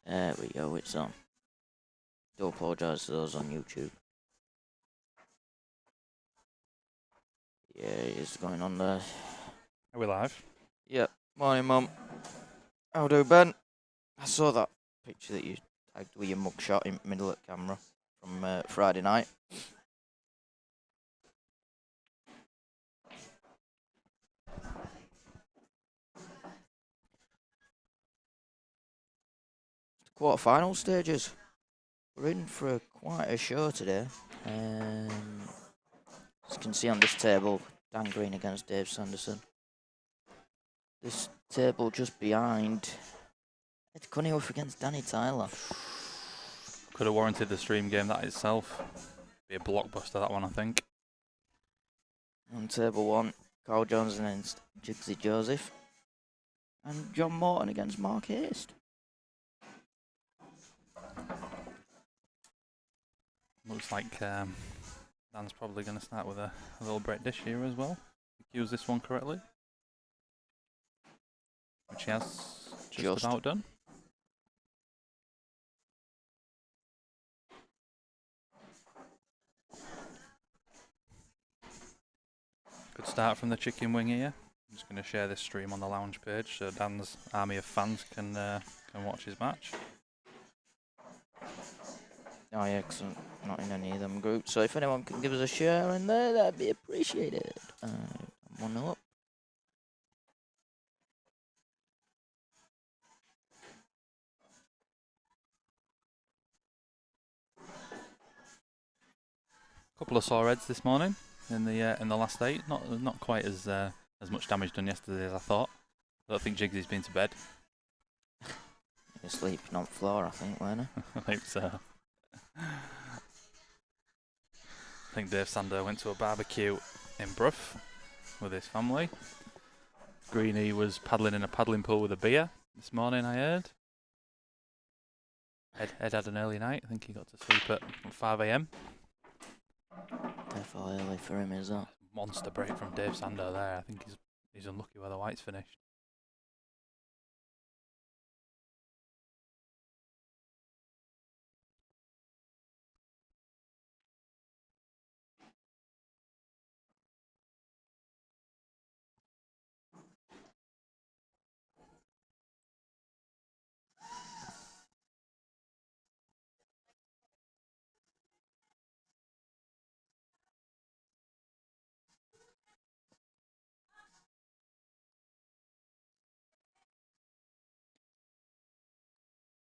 There we go, it's on. Do apologise to those on YouTube. Yeah, it's going on there. Are we live? Yep. Morning, Mum. How do, Ben? I saw that picture that you tagged with your mugshot in the middle of the camera from Friday night. Quarter-final stages. We're in for quite a show today. As you can see on this table, Dan Green against Dave Sanderson. This table just behind Ed Cunningham against Danny Tyler. Could have warranted the stream game that itself. Be a blockbuster, that one, I think. On table one, Carl Jones against Jigsy Joseph. And John Morton against Mark Haste. Looks like Dan's probably going to start with a little bread dish here as well. Use this one correctly. Which he has just about done. Good start from the chicken wing here. I'm just going to share this stream on the lounge page so Dan's army of fans can watch his match. Oh yeah, because I'm not in any of them groups. So if anyone can give us a share in there, that'd be appreciated. 1-0 up. Couple of sore heads this morning in the last 8. Not quite as much damage done yesterday as I thought. I don't think Jigsy's been to bed. You're sleeping on the floor, I think, weren't you? I think so. I think Dave Sander went to a barbecue in Bruff with his family. Greenie was paddling in a paddling pool with a beer this morning, I heard. Ed had an early night. I think he got to sleep at 5 AM. Definitely early for him, is that? Monster break from Dave Sander there. I think he's unlucky where the white's finished.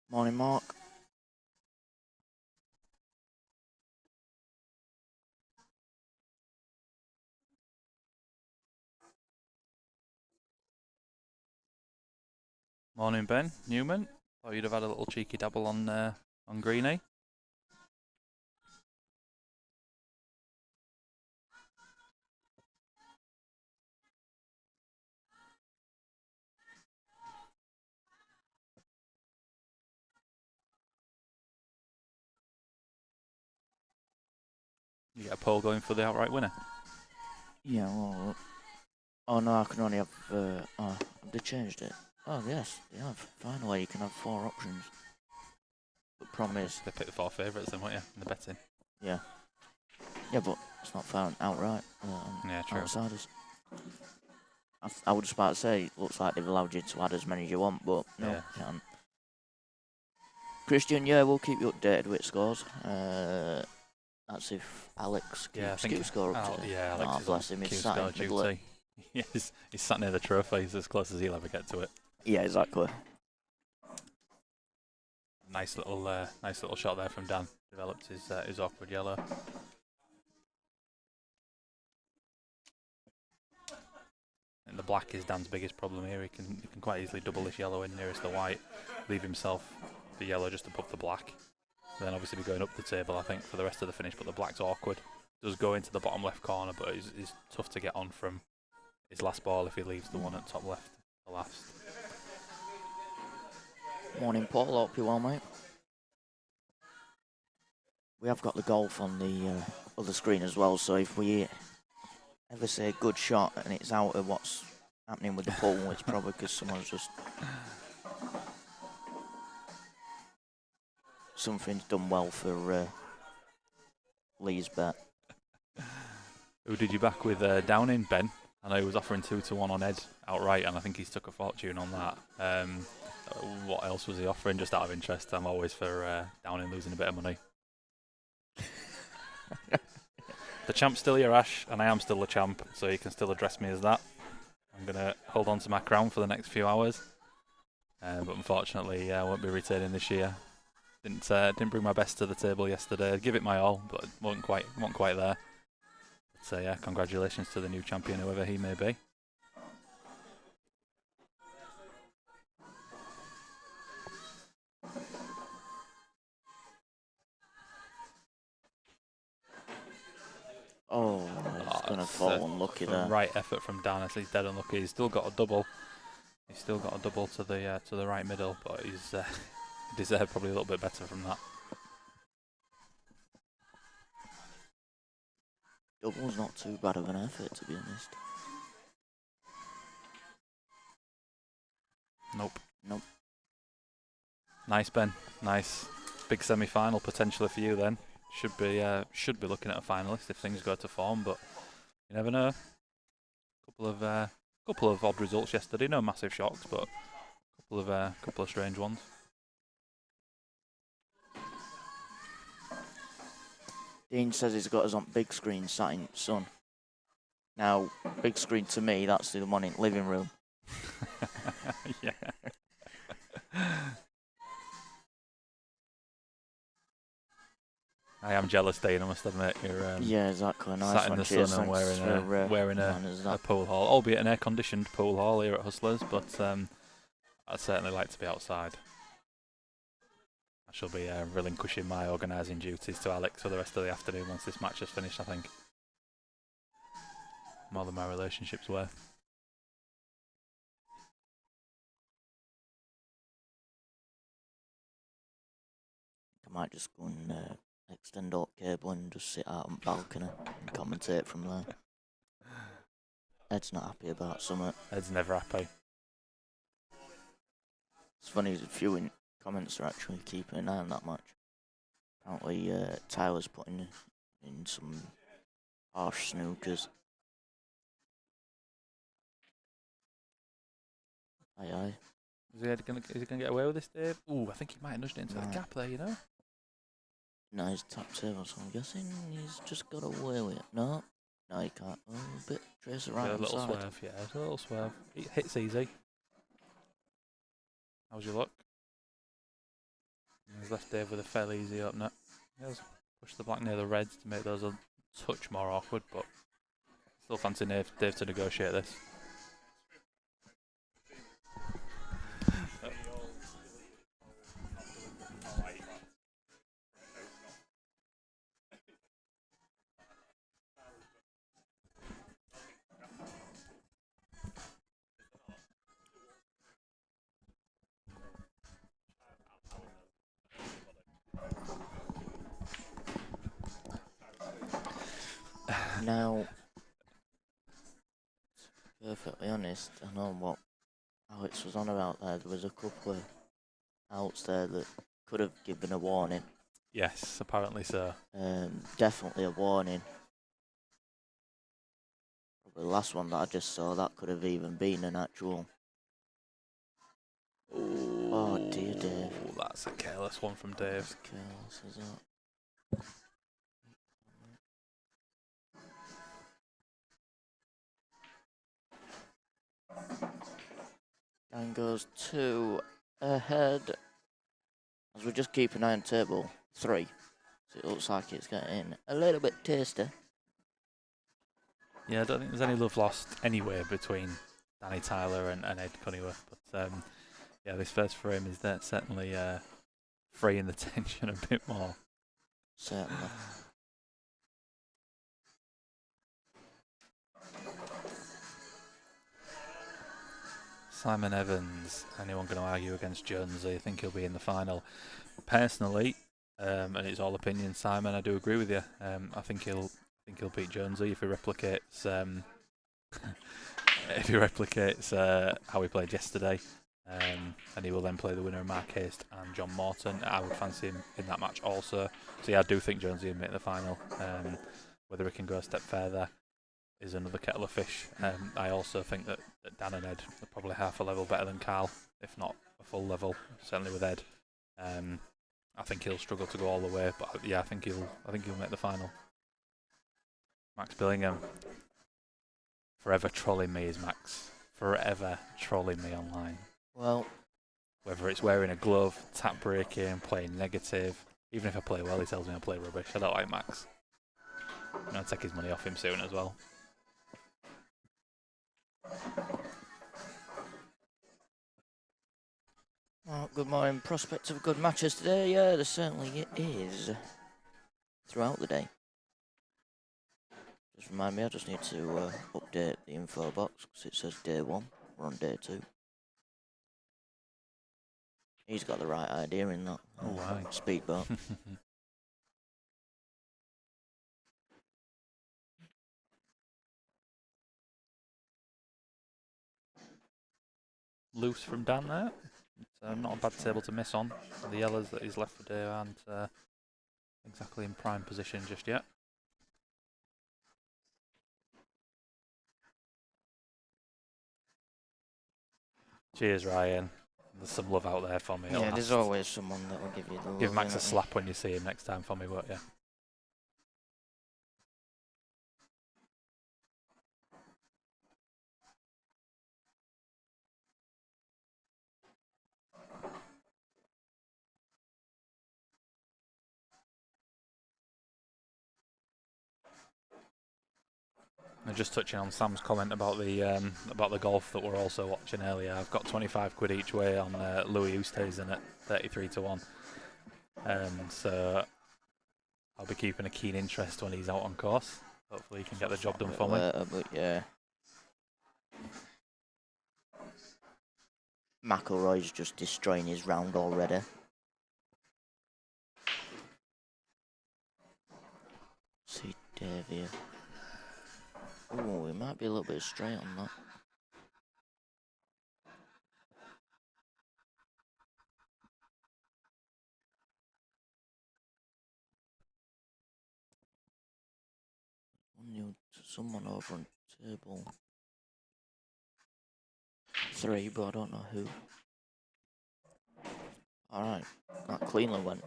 Morning, Mark. Morning, Ben Newman. Thought you'd have had a little cheeky dabble on Greenie. You get a poll going for the outright winner. Yeah, well... Oh no, I can only have... oh, they changed it. Oh yes, they have. Finally, you can have 4 options. But problem is... They picked the 4 favourites then, won't you, in the betting? Yeah. Yeah, but it's not found outright. Yeah, true. Outsiders. I would just about to say, looks like they've allowed you to add as many as you want, but no, Yeah. you can't. Christian, yeah, we'll keep you updated with scores. That's if Alex keeps score up to. Yeah, Alex is bless him, he's sat in the middle of... He's sat near the trophy. He's as close as he'll ever get to it. Yeah, exactly. Nice little shot there from Dan. Developed his awkward yellow. And the black is Dan's biggest problem here. He can quite easily double this yellow in nearest the white, leave himself the yellow just above the black. Then obviously be going up the table, I think, for the rest of the finish. But the black's awkward. Does go into the bottom left corner, but he's tough to get on from his last ball if he leaves the one at top left the last. Morning, Paul. Hope you're well, mate. We have got the golf on the other screen as well, so if we ever say good shot and it's out of what's happening with the pool, it's probably because someone's just something's done well for Lee's bet. Who did you back with Downing, Ben? I know he was offering 2-1 on Ed outright, and I think he's took a fortune on that. What else was he offering? Just out of interest, I'm always for Downing losing a bit of money. The champ's still here, Ash, and I am still the champ, so you can still address me as that. I'm going to hold on to my crown for the next few hours, but unfortunately I won't be retaining this year. Didn't bring my best to the table yesterday. I'd give it my all, but wasn't quite there. So yeah, congratulations to the new champion, whoever he may be. Oh, he's going to fall unlucky there. Right effort from Dan. He's dead unlucky. He's still got a double. He's still got a double to the right middle, but he's deserved probably a little bit better from that. Double's not too bad of an effort, to be honest. Nope. Nice, Ben. Nice. Big semi-final potentially for you then. Should be looking at a finalist if things go to form, but you never know. Couple of odd results yesterday. No massive shocks, but couple of strange ones. Dean says he's got us on big screen sat in sun. Now, big screen to me, that's the one in living room. Yeah. I am jealous, Dean, I must admit. You're yeah, exactly. Nice sat in one. the Cheers, sun and wearing a pool hall, albeit an air-conditioned pool hall here at Hustlers, but I'd certainly like to be outside. I shall be relinquishing my organising duties to Alex for the rest of the afternoon once this match is finished, I think. More than my relationship's worth. I might just go and extend out cable and just sit out on the balcony and commentate from there. Ed's not happy about something. Ed's never happy. It's funny, a few comments are actually keeping an eye on that match. Apparently, Tyler's putting in some harsh snookers. Aye. Is he gonna get away with this, Dave? Ooh, I think he might have nudged it into the gap there, you know? No, he's top table, so I'm guessing he's just got away with it. No, he can't. Oh, a bit trace around a little swerve, yeah, a little swerve. It hits easy. How's your luck? He's left Dave with a fairly easy opener. He's pushed the black near the reds to make those a touch more awkward, but still fancy Dave to negotiate this. Now, to be perfectly honest, I know what Alex was on about there. There was a couple of outs there that could have given a warning. Yes, apparently so. Definitely a warning. Probably the last one that I just saw, that could have even been an actual. Ooh, oh dear, Dave. That's a careless one from Dave. That's careless, is that? And goes 2 ahead. As we just keep an eye on table 3. So it looks like it's getting a little bit tasty. Yeah, I don't think there's any love lost anywhere between Danny Tyler and Ed Cunningham. But yeah, this first frame is certainly freeing the tension a bit more. Certainly. Simon Evans, anyone going to argue against Jonesy? I think he'll be in the final. Personally, and it's all opinion, Simon, I do agree with you. I think he'll beat Jonesy if he replicates how he played yesterday. And he will then play the winner of Mark Haste and John Morton. I would fancy him in that match also. So yeah, I do think Jonesy will make the final. Whether he can go a step further is another kettle of fish. I also think that Dan and Ed are probably half a level better than Carl, if not a full level. Certainly with Ed. I think he'll struggle to go all the way, but yeah, I think he'll make the final. Max Billingham, forever trolling me, is Max. Forever trolling me online. Well, whether it's wearing a glove, tap breaking, playing negative. Even if I play well, he tells me I play rubbish. I don't like Max. I'm going to take his money off him soon as well. Well, good morning. Prospect of good matches today. Yeah, there certainly is. Throughout the day. Just remind me, I just need to update the info box because it says day 1. We're on day 2. He's got the right idea in that speedboat. Loose from Dan there. It's not a bad table to miss on. The yellows that he's left for day aren't exactly in prime position just yet. Cheers, Ryan. There's some love out there for me. Yeah, there's always someone that will give you the love. Give Max a slap when you see him next time for me, won't you? And just touching on Sam's comment about the golf that we're also watching earlier, I've got 25 quid each way on Louis Oosthuizen at 33 to 1. So I'll be keeping a keen interest when he's out on course. Hopefully he can get the job done for me. But yeah. McIlroy's just destroying his round already. See Dave here. Oh, we might be a little bit straight on that. Someone over on table 3, but I don't know who. Alright, that cleanly went.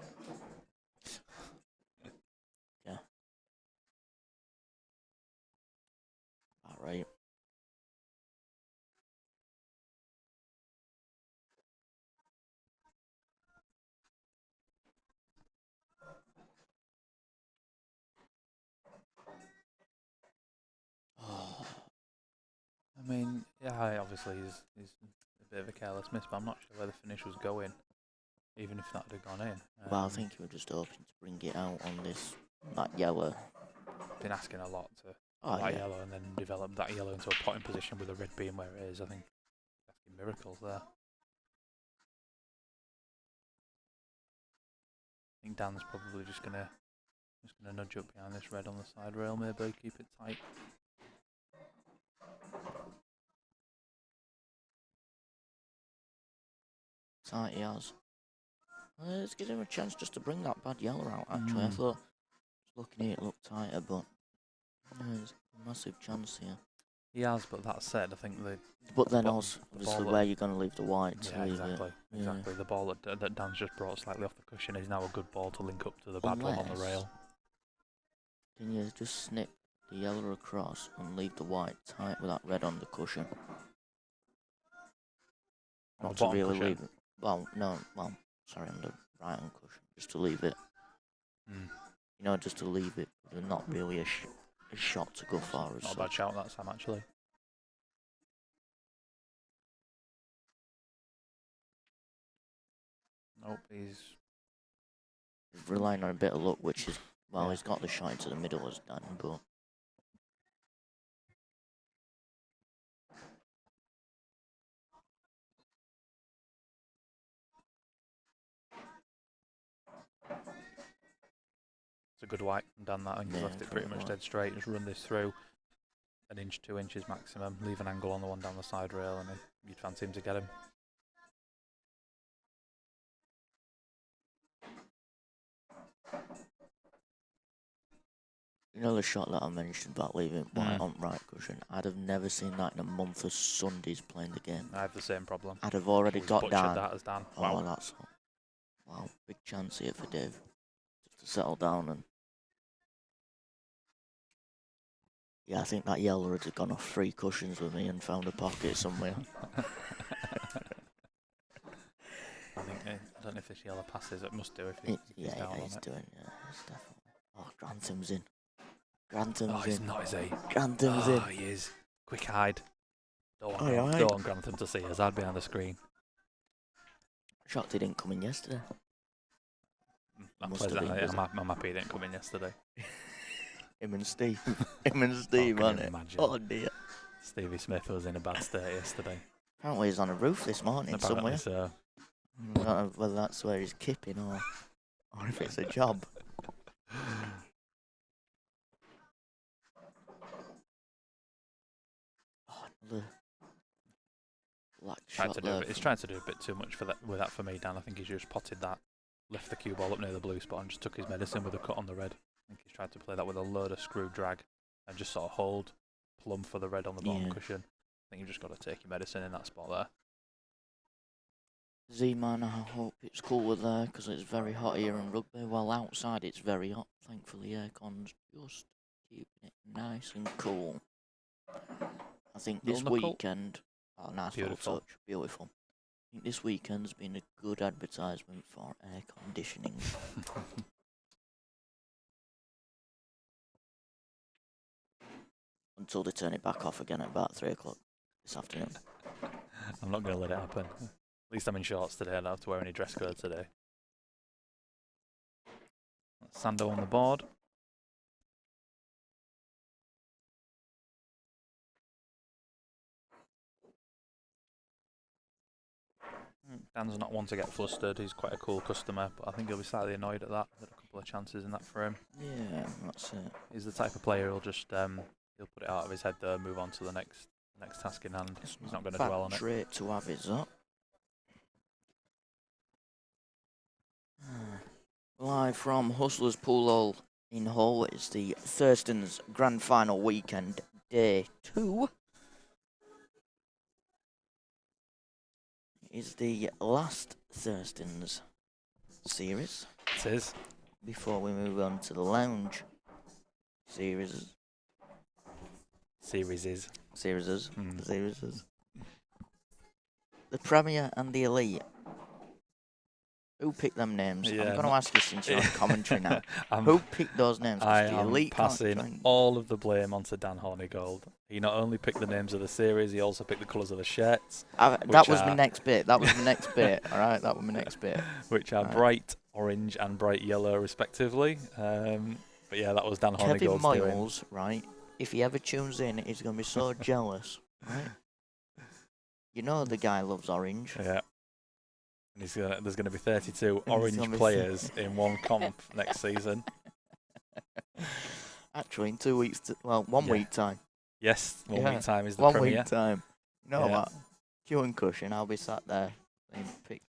Yeah. Alright. I mean, yeah, obviously he's a bit of a careless miss, but I'm not sure where the finish was going, even if that had gone in. Well, I think you were just hoping to bring it out on that yellow. Been asking a lot to that yellow and then develop that yellow into a potting position with the red being where it is. I think asking miracles there. I think Dan's probably just gonna nudge up behind this red on the side rail, maybe keep it tight. Tight he has. Let's give him a chance just to bring that bad yellow out, actually. I thought, looking at it, looked tighter, but there's a massive chance here. He has, but that said, I think But then also, obviously, where you're going to leave the white to leave exactly, it. Exactly. The ball that Dan's just brought slightly off the cushion is now a good ball to link up to the bad one on the rail. Can you just snip the yellow across and leave the white tight with that red on the cushion? Not to really cushion. leave it. Well, no, sorry, on the right hand cushion. Just to leave it. You know, just to leave it. But not really a shot to go for. Not a bad shout, that Sam, actually. Nope, he's relying on a bit of luck, which is, well, he's got the shot into the middle as Dan, but it's a good white and done that. I think he's left it pretty much dead straight. Just run this through 1 inch, 2 inches maximum. Leave an angle on the one down the side rail, and you'd fancy him to get him. You know the shot that I mentioned about leaving white on right cushion? I'd have never seen that in a month of Sundays playing the game. I have the same problem. I'd have already got Butchered down. that as Dan. Oh, Wow. that's... Wow, big chance here for Dave. Just to settle down and... Yeah, I think that yeller had gone off 3 cushions with me and found a pocket somewhere. I don't know if this yellow passes. It must do if he's down on he's it. doing. Yeah, it's definitely. Oh, Grantham's in. Grantham's in. Oh, he's not, is he? Grantham's in. Oh, he is. Quick hide. Don't want Grantham to see us. I'd be on the screen. Shocked he didn't come in yesterday. I'm happy he didn't come in yesterday. Him and Steve. Wasn't it? Imagine. Oh dear. Stevie Smith was in a bad state yesterday. Apparently he's on a roof this morning somewhere. So. I don't know whether that's where he's kipping or if it's a job. Oh, another black shot there. He's trying to do a bit too much with that for me, Dan. I think he's just potted that, left the cue ball up near the blue spot and just took his medicine with a cut on the red. I think he's tried to play that with a load of screw drag and just sort of hold plumb for the red on the bottom cushion. I think you've just got to take your medicine in that spot there. Z-Man, I hope it's cooler there because it's very hot here in rugby. Well, outside it's very hot. Thankfully, aircon's just keeping it nice and cool. I think this weekend... Oh, nice little touch. Beautiful. I think this weekend's been a good advertisement for air conditioning. Until they turn it back off again at about 3 o'clock this afternoon. I'm not going to let it happen. At least I'm in shorts today. I don't have to wear any dress code today. Sando on the board. Dan's not one to get flustered. He's quite a cool customer, but I think he'll be slightly annoyed at that. There's a couple of chances in that for him. Yeah, that's it. He's the type of player who'll just he'll put it out of his head though, move on to the next task in hand. He's not going to dwell on it. Trait to have it up. Live from Hustlers Pool Hall in Hull, it's the Thurstons Grand Final weekend, day 2. It's the last Thurstons series. It is. Before we move on to the lounge series. Series. The Premier and the Elite. Who picked them names? Yeah, I'm going to ask you since you're on commentary now. Who picked those names? I am passing all of the blame onto Dan Hornigold. He not only picked the names of the series, he also picked the colours of the shirts. That was my next bit. All right, that was my next bit. Which are bright orange and bright yellow, respectively. But yeah, that was Dan Hornigold's Kevin Miles, right? If he ever tunes in, he's going to be so jealous, right? You know the guy loves orange. Yeah. And there's going to be 32 orange players in one comp next season. Actually, in 2 weeks, 1 week time. Yes, 1 week time is the 1 Premier. week time. You know what? Q and Cushion, I'll be sat there.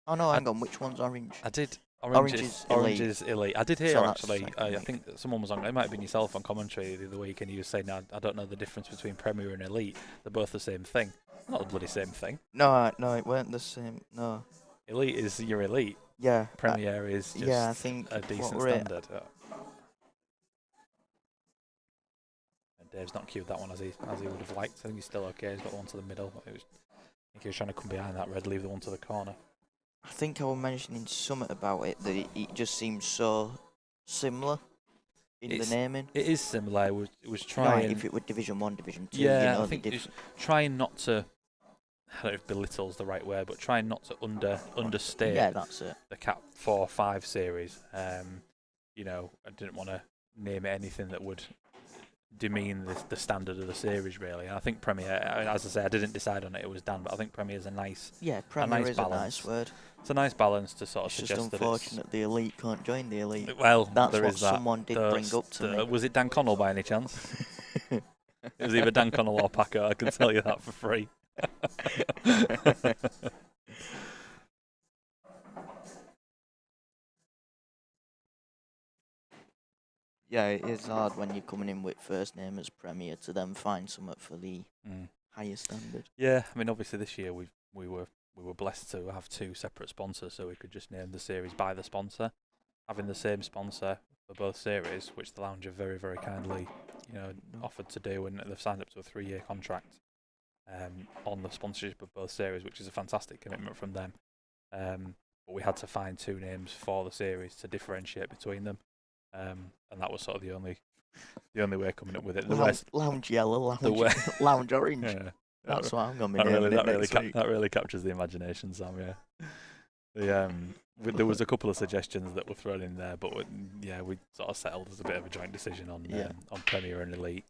Oh no, hang on, which one's orange? I did. Orange is elite. I did hear So actually. I think that someone was on. It might have been yourself on commentary the other week, and you were saying, "I don't know the difference between Premier and Elite. They're both the same thing." Not the bloody same thing. No, it weren't the same. No. Elite is your elite. Yeah. Premier is just I think a decent standard. Dave's not queued that one as he would have liked. I think he's still okay. He's got one to the middle. I think he was trying to come behind that red, leave the one to the corner. I think I was mentioning something about it, that it just seems so similar in the naming. It is similar. It was trying... if it were Division 1, Division 2, yeah, I think it's trying not to... I don't know if belittle's the right word, but trying not to understate that's it. The Cat 4-5 series. I didn't want to name it anything that would demean the standard of the series, really. And I think Premier, as I say, I didn't decide on it. It was Dan, but I think Premier is a nice, Premier is balance. A nice word. It's a nice balance to sort of suggest just that it's unfortunate the Elite can't join the Elite. Well, that's there what is that. Someone did bring up to me. Was it Dan Connell by any chance? It was either Dan Connell or Paco. I can tell you that for free. Yeah, it is hard when you're coming in with first name as Premier to then find something for the higher standard. Yeah, I mean, obviously this year we were blessed to have 2 separate sponsors, so we could just name the series by the sponsor. Having the same sponsor for both series, which the lounge have very, very kindly, offered to do, and they've signed up to a 3-year contract on the sponsorship of both series, which is a fantastic commitment from them. But we had to find 2 names for the series to differentiate between them, and that was sort of the only way coming up with it. Lounge yellow, lounge orange. Yeah. That's what I'm going to be naming it next week. That really captures the imagination, Sam. Yeah. There was a couple of suggestions that were thrown in there, but we sort of settled as a bit of a joint decision on Premier and Elite.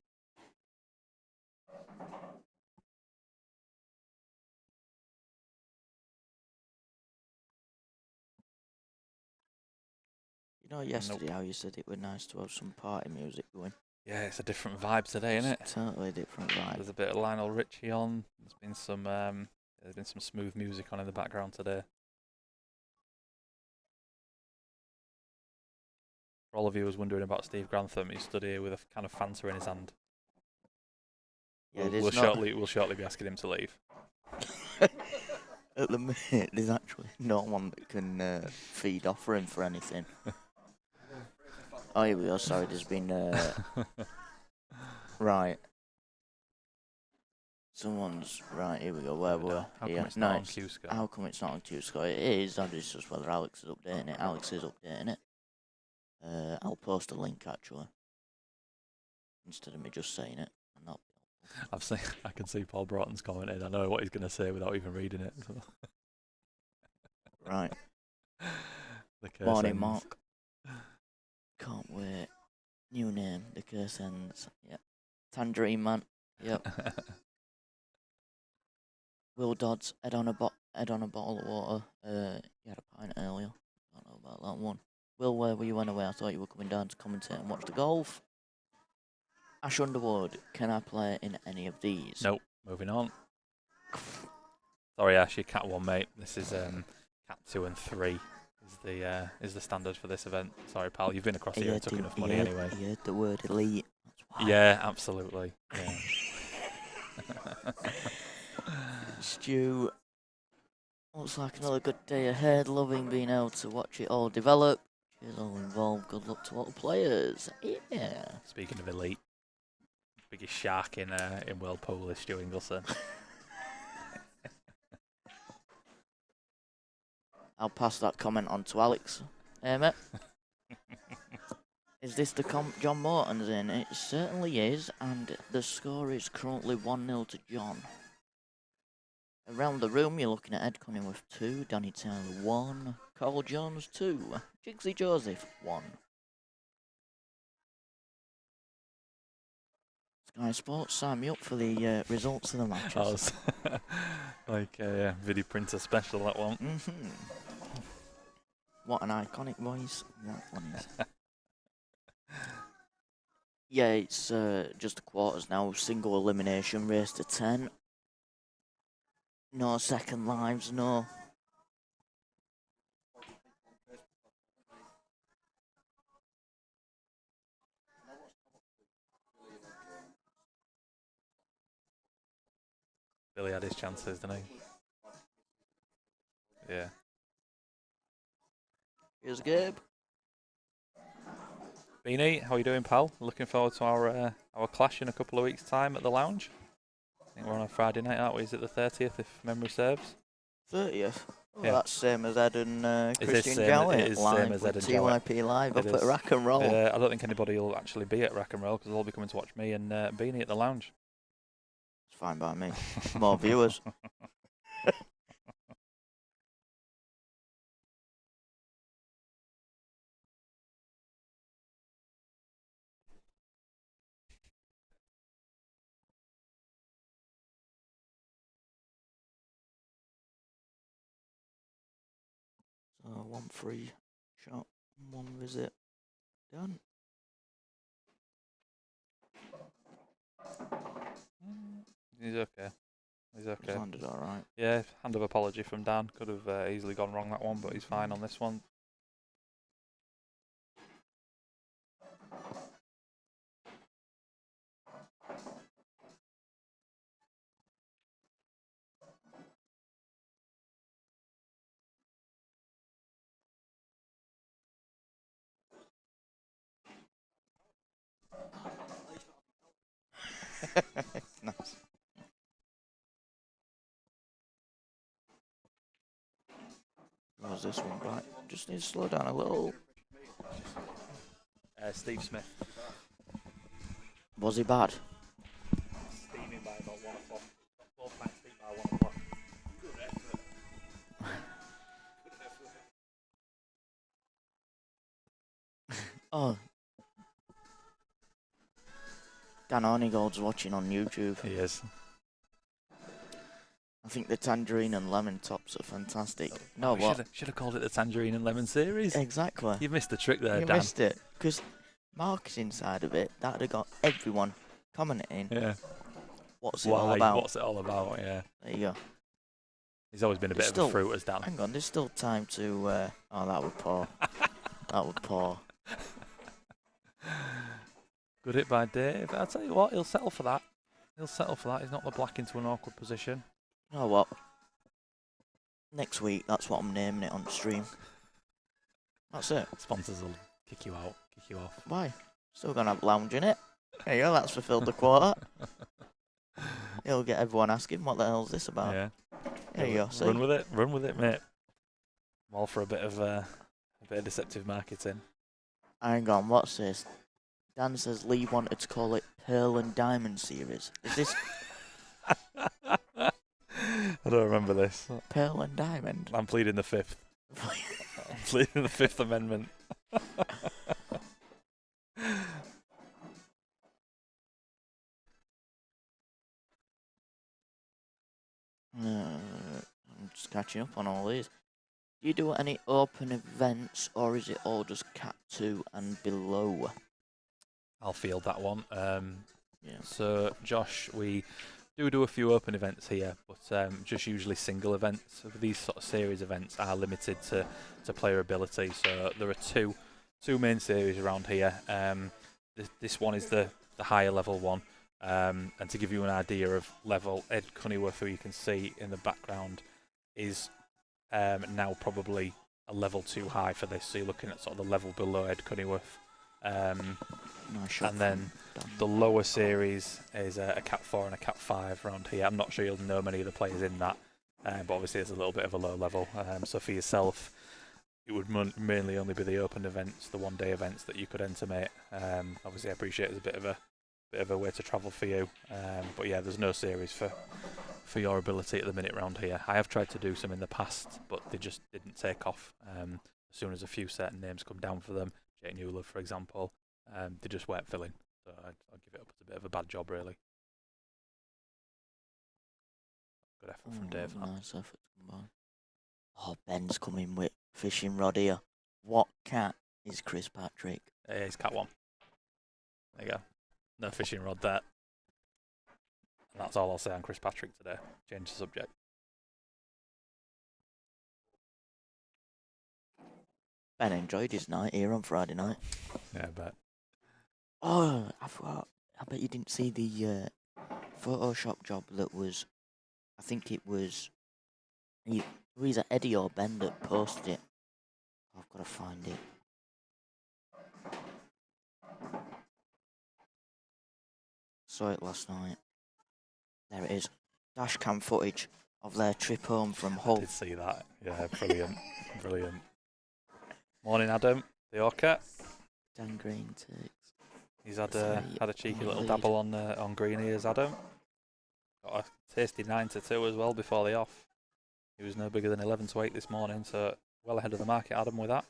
Yesterday how you said it was nice to have some party music going. Yeah, it's a different vibe today, isn't it? Totally different vibe. There's a bit of Lionel Richie on. There's been some smooth music on in the background today. For all of you who was wondering about Steve Grantham, he stood here with a kind of Fanta in his hand. Yeah, we'll shortly be asking him to leave. At the minute, there's actually no one that can feed off for him for anything. Oh, here we go. Sorry, there's been... right. Someone's... Right, here we go. Where were we? How come it's not on Q, Scott? How come it's not on Q, Scott? It is. It's just whether Alex is updating it. Alex is updating it. I'll post a link, actually. Instead of me just saying it. I can see Paul Broughton's commented. I know what he's going to say without even reading it. So. Right. Morning, Mark. Can't wait. New name, the curse ends. Yep. Tangerine Man. Yep. Will Dodds, head on a bottle of water. You had a pint earlier. I don't know about that one. Will, where were you anyway? I thought you were coming down to commentate and watch the golf. Ash Underwood, can I play in any of these? Nope. Moving on. Sorry, Ash, you're Cat 1, mate. This is Cat 2 and 3 is the standard for this event. Sorry, pal. You've been across here and took enough money anyway. You heard the word elite. That's why. Yeah, absolutely. Yeah. Stu, looks like another good day ahead. Loving being able to watch it all develop. Cheers all involved. Good luck to all the players. Yeah. Speaking of elite. Biggest shark in world pole is Stu Ingleson. I'll pass that comment on to Alex. Mate. Is this the John Morton's in? It certainly is, and the score is currently 1-0 to John. Around the room, you're looking at Ed Cunning with 2, Danny Taylor 1, Carl Jones 2, Jigsy Joseph 1. Sky Sports, sign me up for the results of the matches. Like a video printer special, that one. What an iconic voice that one is. Yeah, it's just the quarters now. Single elimination, race to 10. No second lives, no. Billy had his chances, didn't he? Yeah. Here's Gabe. Beanie, how are you doing, pal? Looking forward to our clash in a couple of weeks' time at the lounge. I think we're on a Friday night, aren't we? Is it the 30th, if memory serves? 30th? Well, yeah. That's same as Ed and Christian Jowett. It is same as Ed and TYP Live up at Rack and Roll. I don't think anybody will actually be at Rack and Roll because they'll all be coming to watch me and Beanie at the lounge. It's fine by me. More viewers. So 1 free shot, 1 visit. Done. He's okay. He's okay. He's landed all right. Yeah, hand of apology from Dan. Could have easily gone wrong that one, but he's fine on this one. Nice. What was this one? Right, just need to slow down a little. Steve Smith. Was he bad? Steaming by about 1 o'clock. 12 pints deep by 1 o'clock. Oh. Dan Arnigold's watching on YouTube. He is. I think the tangerine and lemon tops are fantastic. No, what? Should have called it the Tangerine and Lemon series. Exactly. You missed the trick there, You Dan. missed it. Because marketing side of it, that'd have got everyone commenting. Yeah. What's it all about? What's it all about? Yeah. There you go. He's always been a bit of a fruit, as Dan. Hang on, there's still time to... oh, that would pour. That would pour. Good hit by Dave. I'll tell you what, he'll settle for that. He'll settle for that. He's not the black into an awkward position. You know what? Next week, that's what I'm naming it on stream. That's it. Sponsors will kick you out, kick you off. Why? Still gonna have lounge in it. There you go, that's fulfilled the quota. It'll get everyone asking, what the hell's this about? Yeah. There you go. See? Run with it, mate. I'm all for a bit of deceptive marketing. Hang on, what's this? Dan says Lee wanted to call it Pearl and Diamond series. Is this I don't remember this. Pearl and Diamond? I'm pleading the fifth. I'm pleading the Fifth Amendment. I'm just catching up on all these. Do you do any open events, or is it all just Cat 2 and below? I'll field that one. Yeah. So, Josh, we do a few open events here, but just usually single events. So these sort of series events are limited to player ability. So there are two main series around here. This one is the higher level one. And to give you an idea of level, Ed Cunnyworth, who you can see in the background, is now probably a level too high for this. So you're looking at sort of the level below Ed Cunnyworth. Nice, and then the lower series is a Cat 4 and a Cat 5 around here. I'm not sure you'll know many of the players in that, but obviously it's a little bit of a low level. So for yourself, it would mainly only be the open events, the one-day events that you could enter, mate. Obviously, I appreciate it's a bit of a way to travel for you, but yeah, there's no series for your ability at the minute around here. I have tried to do some in the past, but they just didn't take off. As soon as a few certain names come down for them, Jake Newlove, for example, they just weren't filling. So I'll give it up as a bit of a bad job, really. Good effort from Dave. Nice effort to combine. Oh, Ben's coming with fishing rod here. What cat is Chris Patrick? Yeah, he's Cat 1. There you go. No fishing rod there. And that's all I'll say on Chris Patrick today. Change the subject. Ben enjoyed his night here on Friday night. Yeah, I bet. Oh, I forgot. I bet you didn't see the Photoshop job that was... I think it was... Either Eddie or Ben that posted it. I've got to find it. Saw it last night. There it is. Dashcam footage of their trip home from Hull. I did see that. Yeah, brilliant. Brilliant. Morning, Adam. The Orca. Dan Green takes. He's had a cheeky little dabble on green ears, Adam. Got a tasty 9-2 as well before the off. He was no bigger than 11-8 this morning, so well ahead of the market, Adam, with that.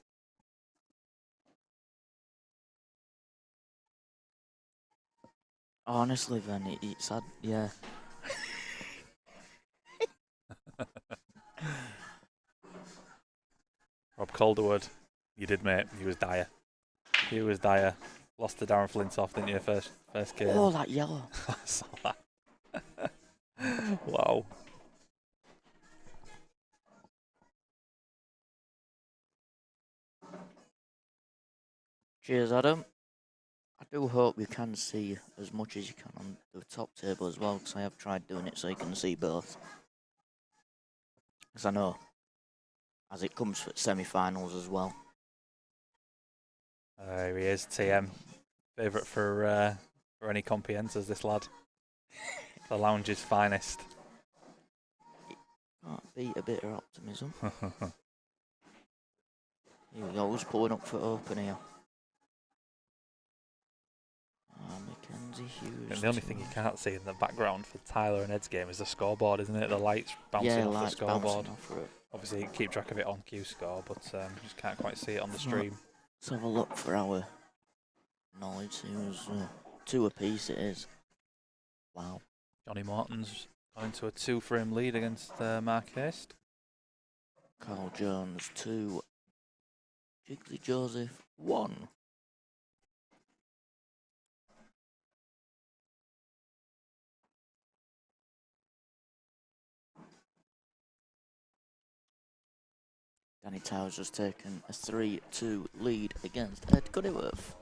Honestly, Ben, it's had, yeah. Rob Calderwood, you did, mate. He was dire. He was dire. Lost to Darren Flintoff, didn't you, first game? Oh, that yellow. I saw that. Wow. Cheers, Adam. I do hope you can see as much as you can on the top table as well, because I have tried doing it so you can see both. Because I know, as it comes for semi-finals as well. Here he is, TM. Favourite for any compiences, this lad. The lounge's finest. Can't beat a bit of optimism. Here we go, who's pulling up for open here? Mackenzie Hughes. And the only thing you can't see in the background for Tyler and Ed's game is the scoreboard, isn't it? The lights bouncing off the scoreboard. Obviously, you can keep track of it on Q Score, but you just can't quite see it on the stream. Let's have a look for our knowledge. It was 2 apiece, it is. Wow. Johnny Morton's gone into a 2-frame lead against Mark Haste. Carl Jones 2. Jiggly Joseph 1. Danny Towers has taken a 3-2 lead against Ed Goodworth.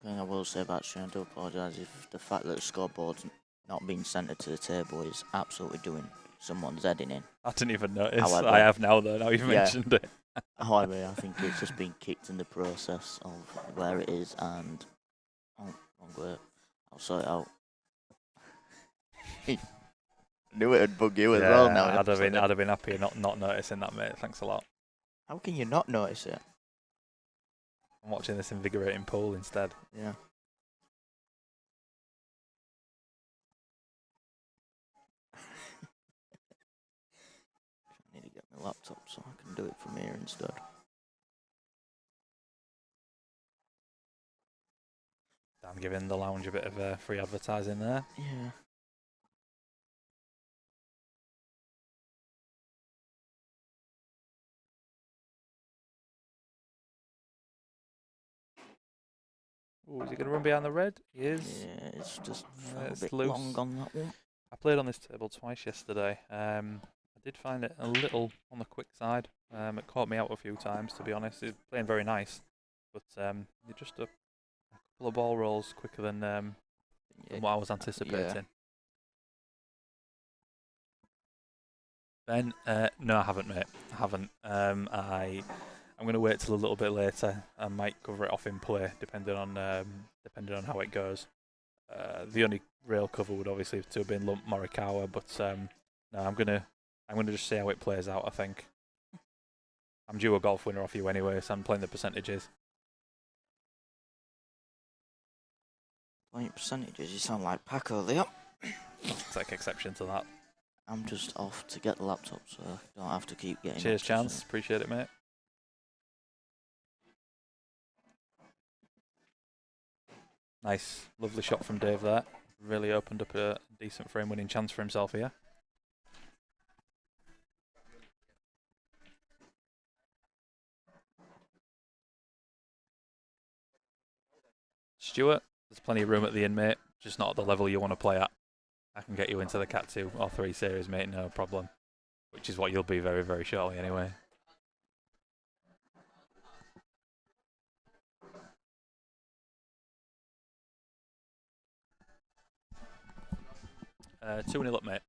I will say about Shane, I do apologise if the fact that the scoreboard's not being centred to the table is absolutely doing someone's heading in. I didn't even notice. However, I have now, though, now you've mentioned it. However, I think it's just been kicked in the process of where it is, and I'll sort it out. Knew it would bug you as well now. I'd have been happy not noticing that, mate. Thanks a lot. How can you not notice it? I'm watching this invigorating pool instead. Yeah. I need to get my laptop so I can do it from here instead. I'm giving the lounge a bit of free advertising there. Yeah. Ooh, is he going to run behind the red? He is. Yeah, it's just It's a bit loose. long on that one. I played on this table twice yesterday. I did find it a little on the quick side. It caught me out a few times, to be honest. It's playing very nice, but you're just a couple of ball rolls quicker than what I was anticipating. Ben, no, I haven't, mate. I haven't. I'm going to wait till a little bit later. I might cover it off in play, depending on how it goes. The only real cover would obviously to have been Lump Morikawa, but no, I'm gonna just see how it plays out. I think I'm due a golf winner off you anyway, so I'm playing the percentages. Playing percentages, you sound like Paco there. Take exception to that. I'm just off to get the laptop, so I don't have to keep getting. Cheers, Chance. Appreciate it, mate. Nice, lovely shot from Dave there. Really opened up a decent frame-winning chance for himself here. Stuart, there's plenty of room at the inn, mate. Just not at the level you want to play at. I can get you into the Cat 2 or 3 series, mate, no problem. Which is what you'll be very, very shortly anyway. Uh, 2-0 up, mate.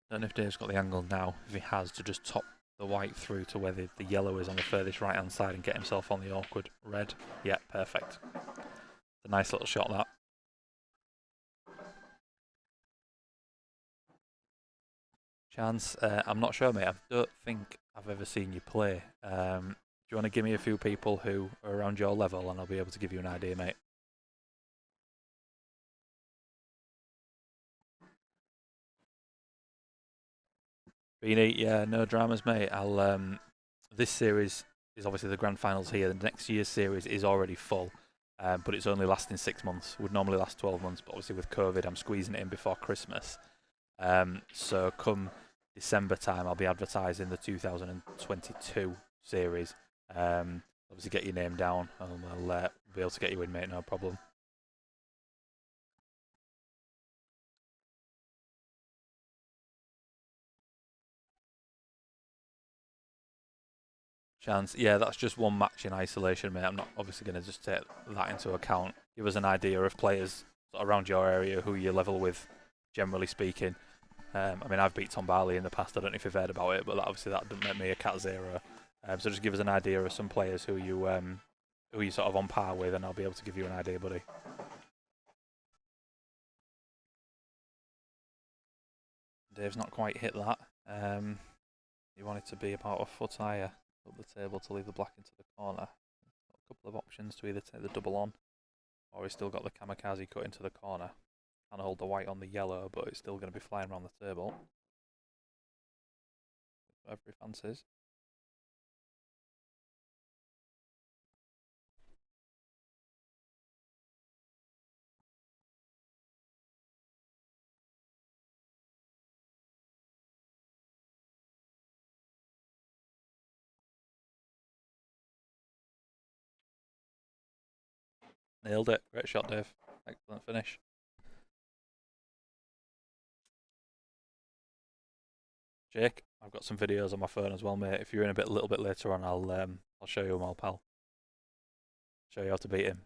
Don't know if Dave's got the angle now, if he has, to just top the white through to where the yellow is on the furthest right hand side and get himself on the awkward red. Yeah, perfect. A nice little shot, that. Chance, I'm not sure, mate. I don't think I've ever seen you play. Do you want to give me a few people who are around your level and I'll be able to give you an idea, mate? Beanie, yeah, no dramas, mate. This series is obviously the grand finals here. The next year's series is already full, but it's only lasting 6 months. Would normally last 12 months, but obviously with COVID, I'm squeezing it in before Christmas. So come December time, I'll be advertising the 2022 series. Obviously, get your name down, and be able to get you in, mate, no problem. Chance, yeah, that's just one match in isolation, mate. I'm not obviously going to just take that into account. Give us an idea of players around your area who you level with, generally speaking. I mean, I've beat Tom Barley in the past. I don't know if you've heard about it, but obviously that doesn't make me a cat zero. So just give us an idea of some players who you sort of on par with, and I'll be able to give you an idea, buddy. Dave's not quite hit that. You want it to be about a foot higher up the table to leave the black into the corner. Got a couple of options to either take the double on, or he's still got the kamikaze cut into the corner. Can't hold the white on the yellow, but it's still going to be flying around the table. Every fancies. Nailed it. Great shot, Dave. Excellent finish. Jake, I've got some videos on my phone as well, mate. If you're in a little bit later on, I'll show you them all, pal. Show you how to beat him.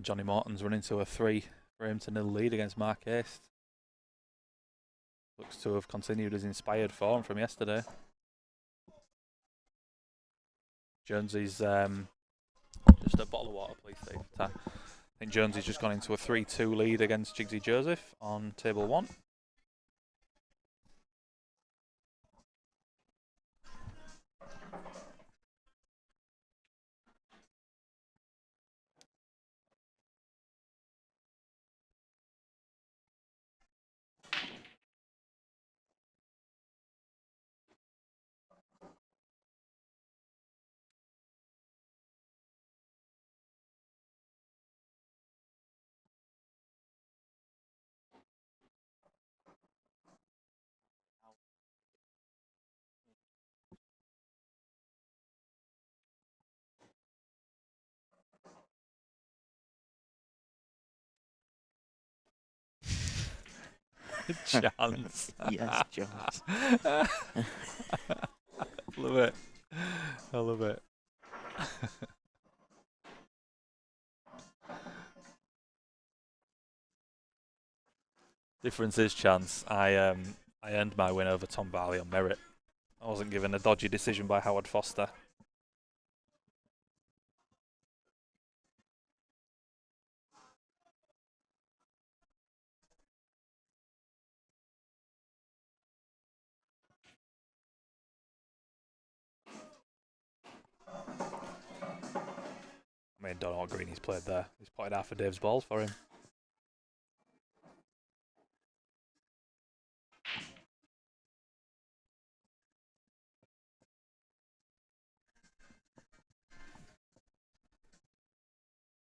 Johnny Morton's running to a 3 for him to 0 lead against Mark Aist. Looks to have continued his inspired form from yesterday. Jonesy's just a bottle of water, please, Steve. I think Jonesy's just gone into a 3-2 lead against Jigsy Joseph on table 1. Chance. Yes, chance. Love it. I love it. Difference is, Chance. I earned my win over Tom Barley on merit. I wasn't given a dodgy decision by Howard Foster. I mean, don't know what green he's played there. He's potted half of Dave's balls for him.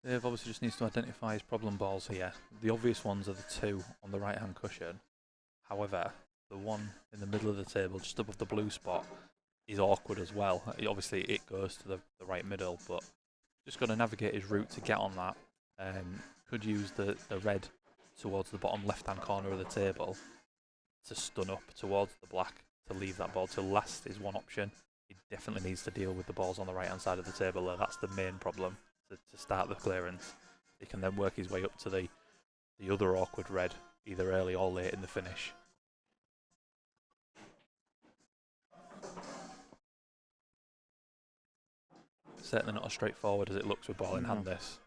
Dave obviously just needs to identify his problem balls here. The obvious ones are the 2 on the right hand cushion. However, the one in the middle of the table, just above the blue spot, is awkward as well. Obviously, it goes to the right middle, but just got to navigate his route to get on that. Could use the red towards the bottom left-hand corner of the table to stun up towards the black to leave that ball to last is one option. He definitely needs to deal with the balls on the right-hand side of the table though. That's the main problem to start the clearance. He can then work his way up to the other awkward red, either early or late in the finish. Certainly not as straightforward as it looks with ball in hand, this.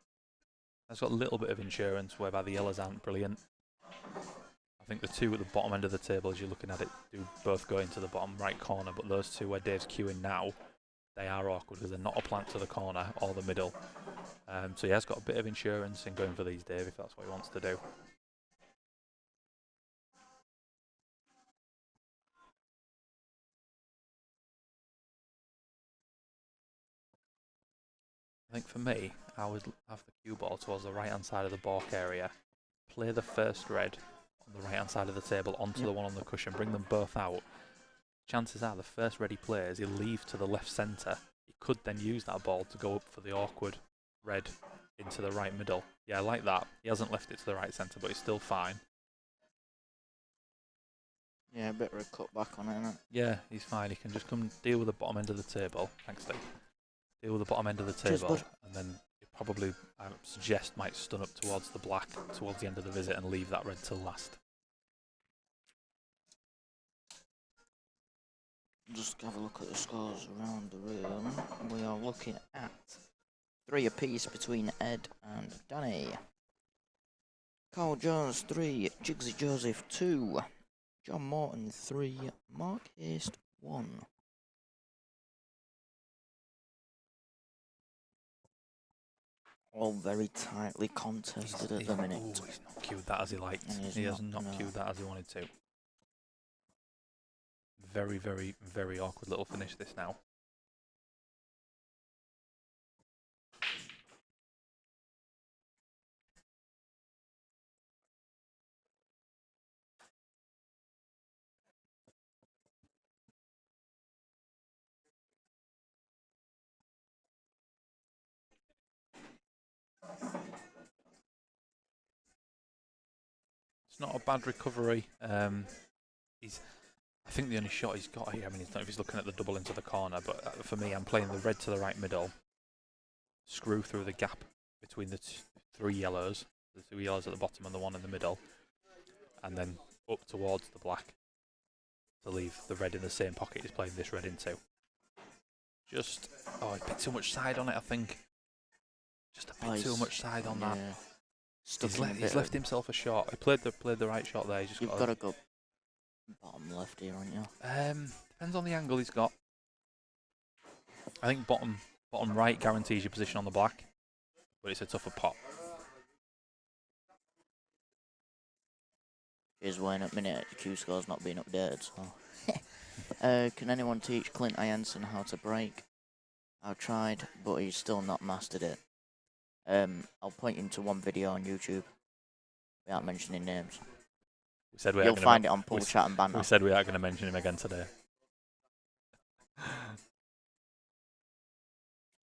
It's got a little bit of insurance, whereby the yellows aren't brilliant. I think the 2 at the bottom end of the table, as you're looking at it, do both go into the bottom right corner, but those 2 where Dave's queuing now, they are awkward because they're not a plant to the corner or the middle. So he has got a bit of insurance in going for these, Dave, if that's what he wants to do. I think for me, I would have the cue ball towards the right-hand side of the balk area, play the first red on the right-hand side of the table onto the one on the cushion, bring them both out, chances are the first red he plays, he'll leave to the left centre. He could then use that ball to go up for the awkward red into the right middle. Yeah, I like that. He hasn't left it to the right centre, but he's still fine. Yeah, a bit of a cut back on it, isn't it? Yeah, he's fine. He can just come deal with the bottom end of the table. Thanks, Steve. Deal with the bottom end of the table, and then he probably, I suggest, might stun up towards the black towards the end of the visit and leave that red till last. Just have a look at the scores around the room. We are looking at 3 apiece between Ed and Danny. Carl Jones 3, Jigsy Joseph 2, John Morton 3, Mark Haste 1. All very tightly contested at the minute. Ooh, he's not cued that as he liked. He has not cued that as he wanted to. Very, very, very awkward little finish this now. It's not a bad recovery. I think the only shot he's got here, I mean, I don't know if he's looking at the double into the corner, but for me, I'm playing the red to the right middle, screw through the gap between the 3 yellows, the 2 yellows at the bottom and the one in the middle, and then up towards the black to leave the red in the same pocket he's playing this red into. Just, a bit too much side on it, I think. Just a bit too much side on that. He's left himself a shot. He played the right shot there. You've got to go bottom left here, aren't you? Depends on the angle he's got. I think bottom right guarantees your position on the black, but it's a tougher pot. Here's Wayne at minute. Q score's not being updated. So, can anyone teach Clint Ianson how to break? I've tried, but he's still not mastered it. I'll point you to one video on YouTube. Without mentioning names. We said you'll find it on Pool Chat and Banter. We said we are going to mention him again today.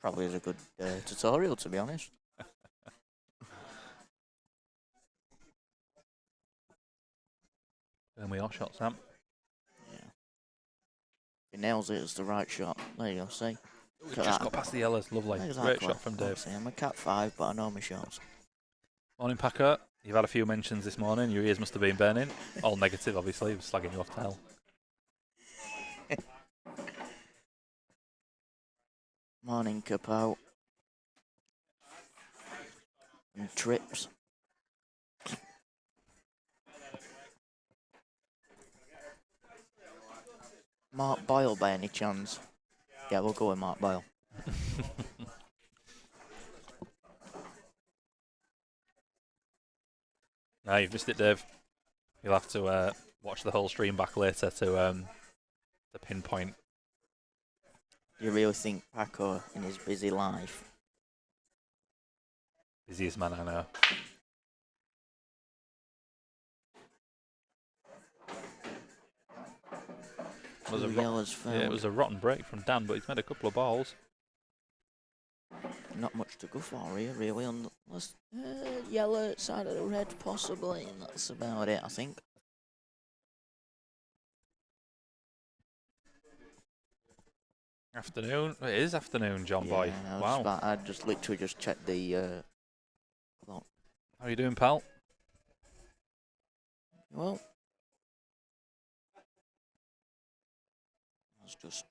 Probably is a good tutorial, to be honest. And we are shot, Sam. Yeah. He nails it as the right shot. There you go, see? We just got past the yellows. Lovely. Exactly. Great shot from Dave. See, I'm a cat 5, but I know my shots. Morning, Packer. You've had a few mentions this morning. Your ears must have been burning. All negative, obviously. He was slagging you off to hell. Morning, Capow. And trips. Mark Boyle by any chance? Yeah, we'll go with Mark Boyle. No, you've missed it, Dave. You'll have to watch the whole stream back later to pinpoint. Do you really think Paco, in his busy life? Busiest man I know. It was a rotten break from Dan, but he's made a couple of balls. Not much to go for here, really, unless yellow side of the red, possibly, and that's about it, I think. Afternoon? It is afternoon, John boy. Wow. I just literally just checked the clock. How are you doing, pal? Well, it's just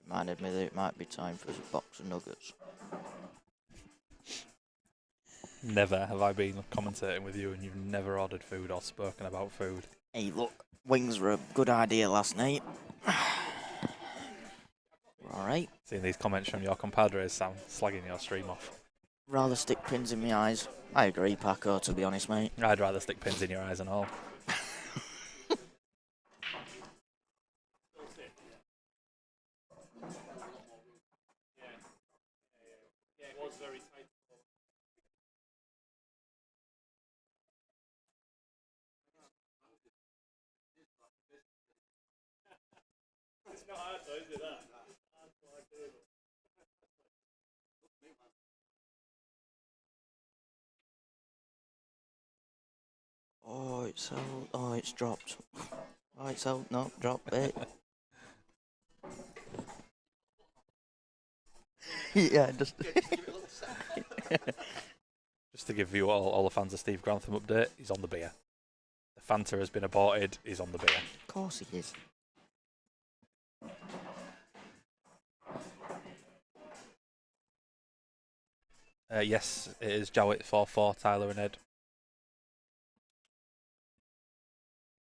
reminded me that it might be time for a box of nuggets. Never have I been commentating with you and you've never ordered food or spoken about food. Hey, look, wings were a good idea last night. Alright. Seeing these comments from your compadres, Sam, slagging your stream off. Rather stick pins in my eyes. I agree, Paco, to be honest, mate. I'd rather stick pins in your eyes and all. Oh, it's out. Oh, it's dropped. Oh, it's out. No, drop it. Yeah, just. Just to give you all the fans a Steve Grantham update, he's on the beer. The Fanta has been aborted, he's on the beer. Of course he is. Yes, it is Jowett 4-4, Tyler and Ed.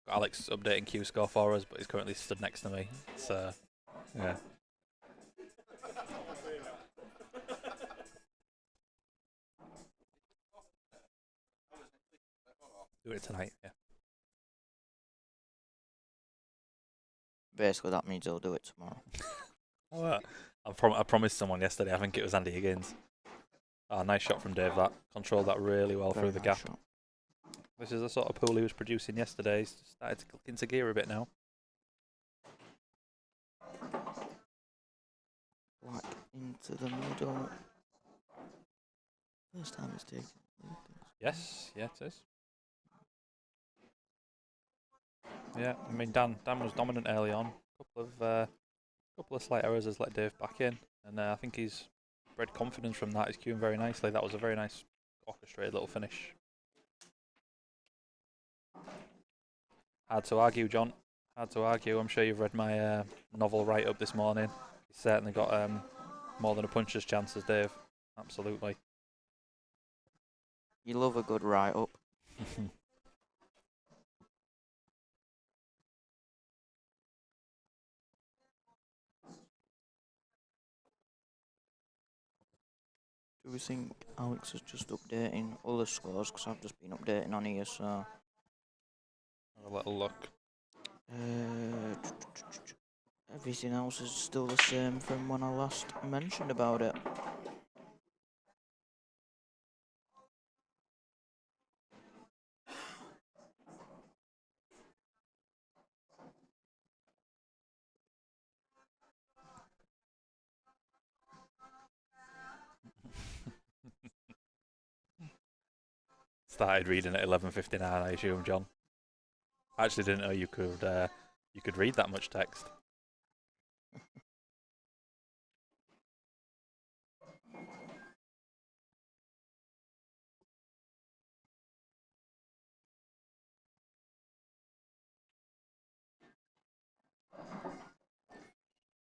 Got Alex updating Q score for us, but he's currently stood next to me. So, yeah. Do it tonight, yeah. Basically, that means he'll do it tomorrow. I promised someone yesterday, I think it was Andy Higgins. Oh, nice shot from Dave, that. Controlled that really well Very through the nice gap. shot. This is the sort of pool he was producing yesterday. He's started to click into gear a bit now. Black into the middle. First time it's taken. Yes, yeah, it is. Yeah, I mean Dan was dominant early on. Couple of slight errors has let Dave back in, and I think he's bred confidence from that. He's queuing very nicely. That was a very nice orchestrated little finish. Hard to argue, John. Hard to argue. I'm sure you've read my novel write-up this morning. He's certainly got more than a puncher's chance as Dave. Absolutely. You love a good write-up. Do we think Alex is just updating other scores? Because I've just been updating on here, so. Have a little look. Everything else is still the same from when I last mentioned about it. Started reading at 11:59, I assume, John. I actually didn't know you could read that much text.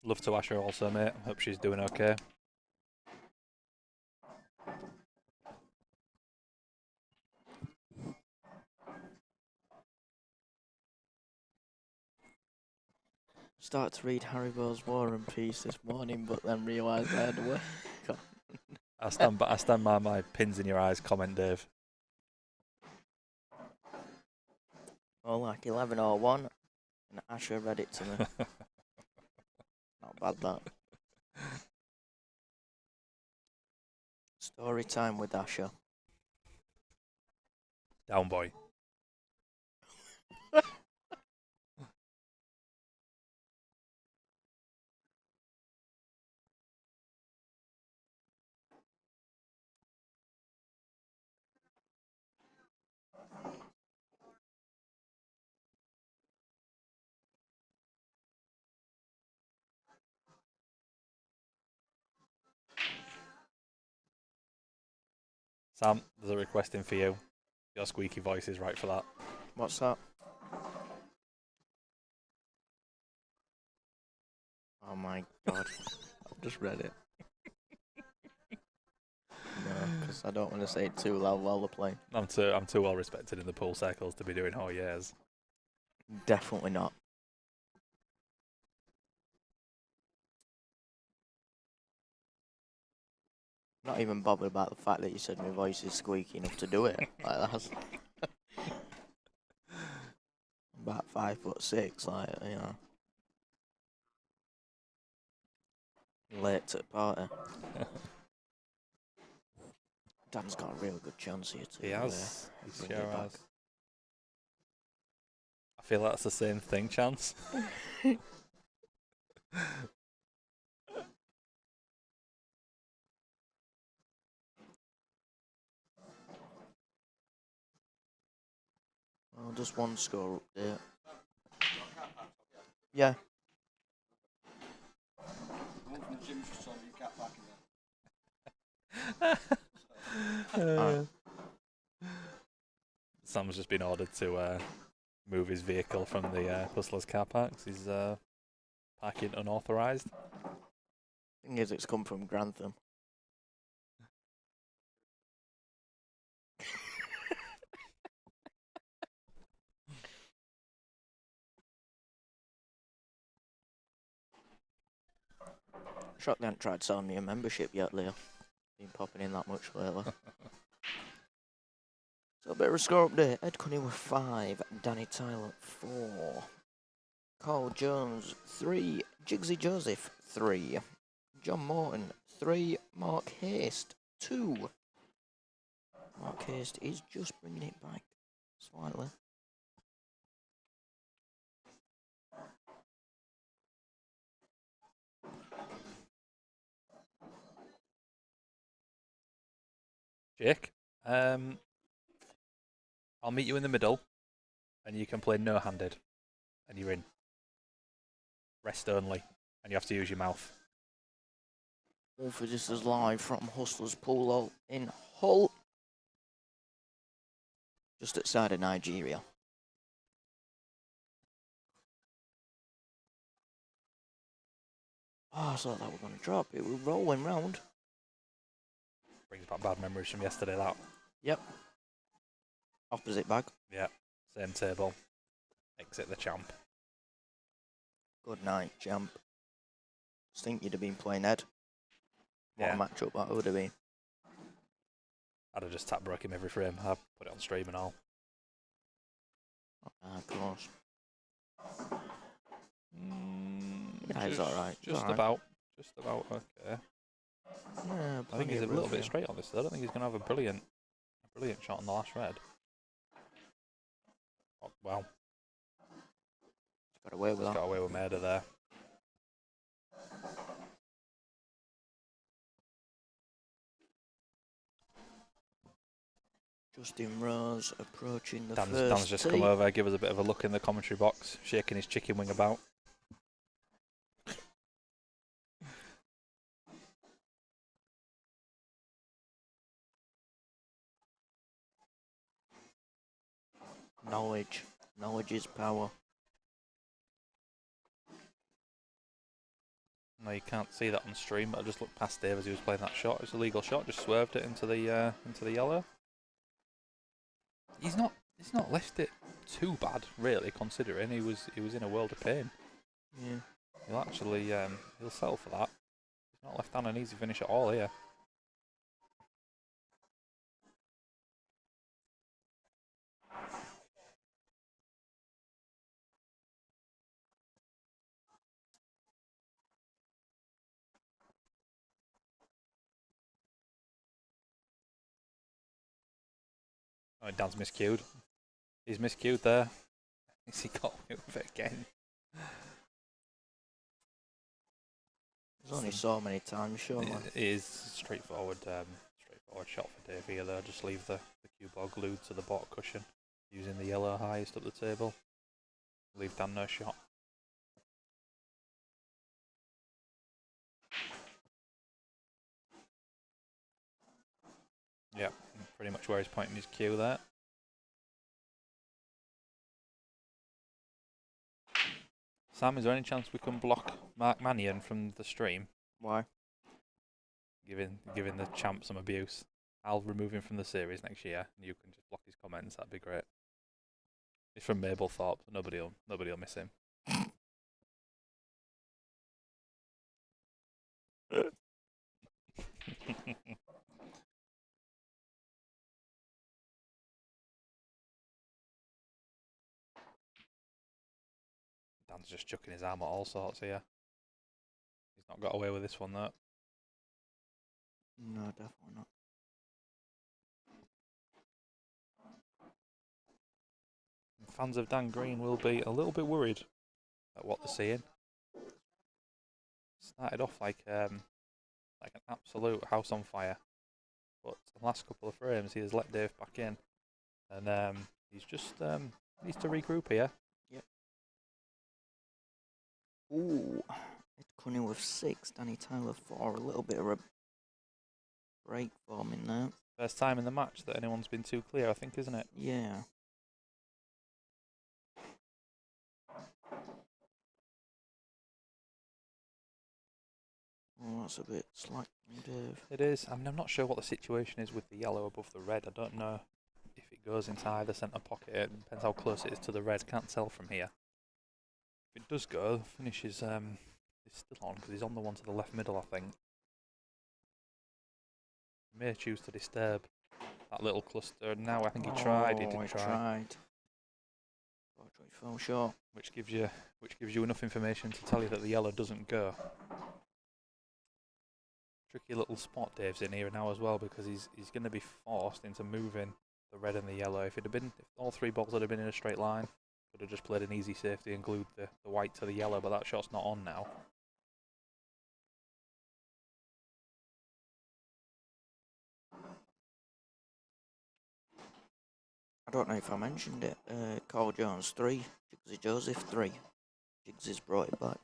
Love to Asher also, mate. Hope she's doing okay. Start to read Haribo's War and Peace this morning, but then realised I had to work. I stand by my pins in your eyes comment, Dave. Oh, like 11:01, and Asher read it to me. Not bad, that. Story time with Asher. Down, boy. Sam, there's a request in for you. Your squeaky voice is right for that. What's that? Oh my god. I've just read it. No, because I don't want to say it too loud while they're playing. I'm too well respected in the pool circles to be doing oh yeahs. Definitely not. Not even bothered about the fact that you said my voice is squeaky enough to do it. Like that's about 5'6", like, you know. Late to the party. Dan's got a real good chance here too. He has. He bring sure it back. has. I feel that's the same thing, Chance. Well, just one score update. Yeah. Alright. Sam's just been ordered to move his vehicle from the Hustlers car parks. He's parking unauthorised. Thing is, it's come from Grantham. Shocked they haven't tried selling me a membership yet, Leo. Been popping in that much lately. So a bit of a score update. Ed Cunningham with 5, Danny Tyler 4, Carl Jones 3, Jigsy Joseph 3, John Morton 3, Mark Haste 2. Mark Haste is just bringing it back slightly. Jake, I'll meet you in the middle, and you can play no-handed, and you're in. Rest only, and you have to use your mouth. All for this is live from Hustlers Pool Hall in Hull, just outside of Nigeria. Oh, I thought that were going to drop. It was rolling round. Brings back bad memories from yesterday, that. Yep. Opposite bag. Yeah, same table. Exit the champ. Good night, champ. I think you'd have been playing Ed. What a matchup that would have been. I'd have just tap broke him every frame. I'd put it on stream and all. Of course. Yeah, he's alright. Just about. Just about okay. Yeah, I think he's a little bit straight on this though. I don't think he's going to have a brilliant shot on the last red. Oh, well. He's got away with that. Got away with murder there. Justin Rose approaching the Dan's first just tee. come over, give us a bit of a look in the commentary box, shaking his chicken wing about. Knowledge. Knowledge is power. No, you can't see that on stream, but I just looked past Dave as he was playing that shot. It's a legal shot, just swerved it into the yellow. He's not left it too bad, really, considering he was in a world of pain. Yeah. He'll actually he'll settle for that. He's not left down an easy finish at all here. Oh, Dan's miscued. He's miscued there. Has he got away with it again? There's only so many times, surely. It is straightforward shot for Dave here though. Just leave the cue ball glued to the bottom cushion using the yellow highest up the table. Leave Dan no shot. Yep, pretty much where he's pointing his cue there. Sam, is there any chance we can block Mark Mannion from the stream? Why? Giving the champ some abuse. I'll remove him from the series next year, and you can just block his comments. That'd be great. He's from Mablethorpe. Nobody'll miss him. Dan's just chucking his arm at all sorts here. He's not got away with this one though. No, definitely not. Fans of Dan Green will be a little bit worried at what they're seeing. started off like an absolute house on fire, but the last couple of frames he has let Dave back in, and he's just needs to regroup here. Yep. Ooh, Ed Cunningham with 6, Danny Tyler 4. A little bit of a break forming there. First time in the match that anyone's been too clear, I think, isn't it? Yeah. Oh, that's a bit slack from Dave. It is. I mean, I'm not sure what the situation is with the yellow above the red. I don't know if it goes into either centre pocket. It depends how close it is to the red. Can't tell from here. If it does go, the finish is still on because he's on the one to the left middle, I think. May choose to disturb that little cluster. Now I think he tried. He did try. Tried. Fortunately, fell short. Which gives you enough information to tell you that the yellow doesn't go. Tricky little spot Dave's in here now as well, because he's going to be forced into moving the red and the yellow. If all 3 balls had been in a straight line, could have just played an easy safety and glued the white to the yellow, but that shot's not on now. I don't know if I mentioned it. Carl Jones 3, Jigsy Joseph 3. Jigsy's brought it back.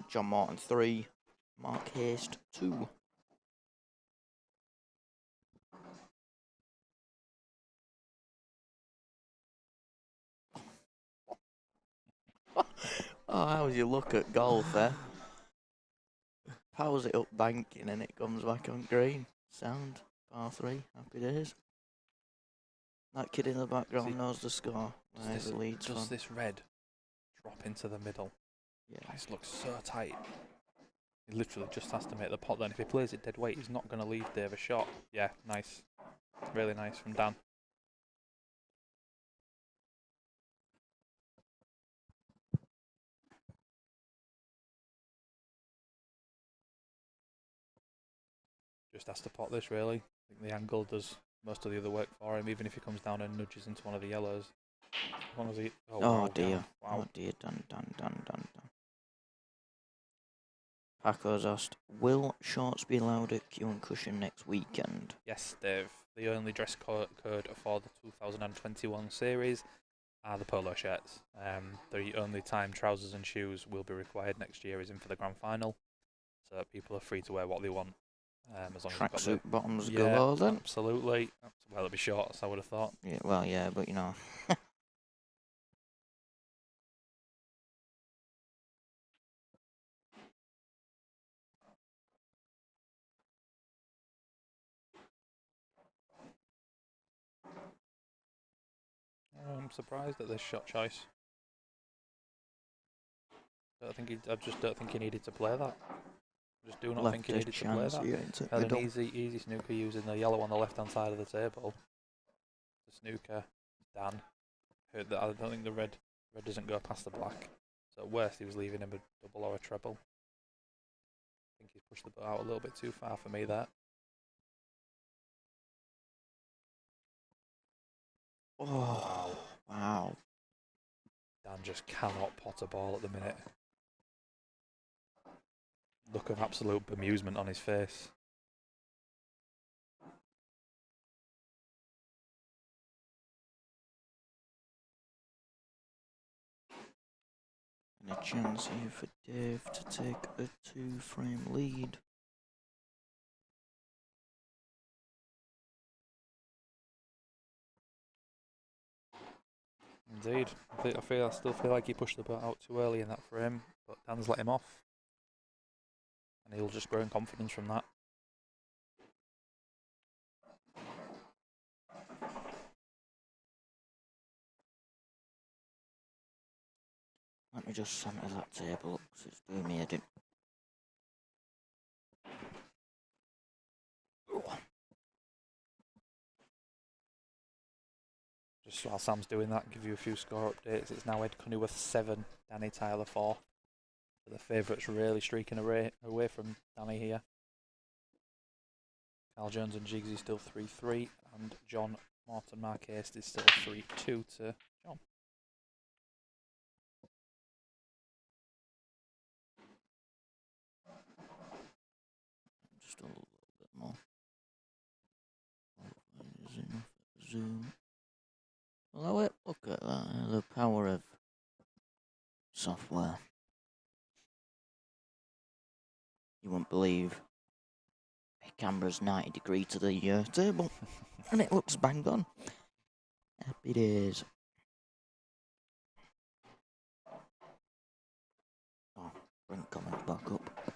John Morton 3, Mark Haste 2. Oh, how would you look at golf, eh? Powers it up banking and it comes back on green. Sound. Par 3. Happy days. That kid in the background knows the score. Does this red drop into the middle? Yeah. This looks so tight. He literally just has to make the pot then. If he plays it dead weight, he's not going to leave Dave a shot. Yeah, nice. Really nice from Dan. Just has to pot this, really. I think the angle does most of the other work for him, even if he comes down and nudges into one of the yellows. As long as he... Oh, wow, dear. Wow. Oh dear. Done. Paco's asked, will shorts be allowed at Q and Cushion next weekend? Yes, Dave. The only dress code for the 2021 series are the polo shirts. The only time trousers and shoes will be required next year is in for the grand final. So people are free to wear what they want. As long as Tracksuit bottoms yeah, galore then? Absolutely. Well, it'll be shorts, I would have thought. Yeah, well, yeah, but you know. I'm surprised at this shot choice. I just don't think he needed to play that. I just do not think he needed to play that. Had an easy snooker using the yellow on the left-hand side of the table. The snooker, Dan. Heard that. I don't think the red doesn't go past the black. So at worst, he was leaving him a double or a treble. I think he's pushed the boat out a little bit too far for me there. Oh, wow. Dan just cannot pot a ball at the minute. Look of absolute bemusement on his face. And a chance here for Dave to take a 2-frame lead. Indeed. I still feel like he pushed the boat out too early in that frame, but Dan's let him off. And he'll just grow in confidence from that. Let me just centre that table because it's doing me head in. Just while Sam's doing that, give you a few score updates. It's now Ed Cunningham 7, Danny Tyler 4. The favourites really streaking away from Danny here. Carl Jones and Jigsy still 3-3, and John Morton Marquez is still 3-2 to John. zoom. Allow it. Look at that. The power of software. You won't believe my camera's 90 degrees to the table, and it looks bang on. Happy days. Oh, bring comments back up.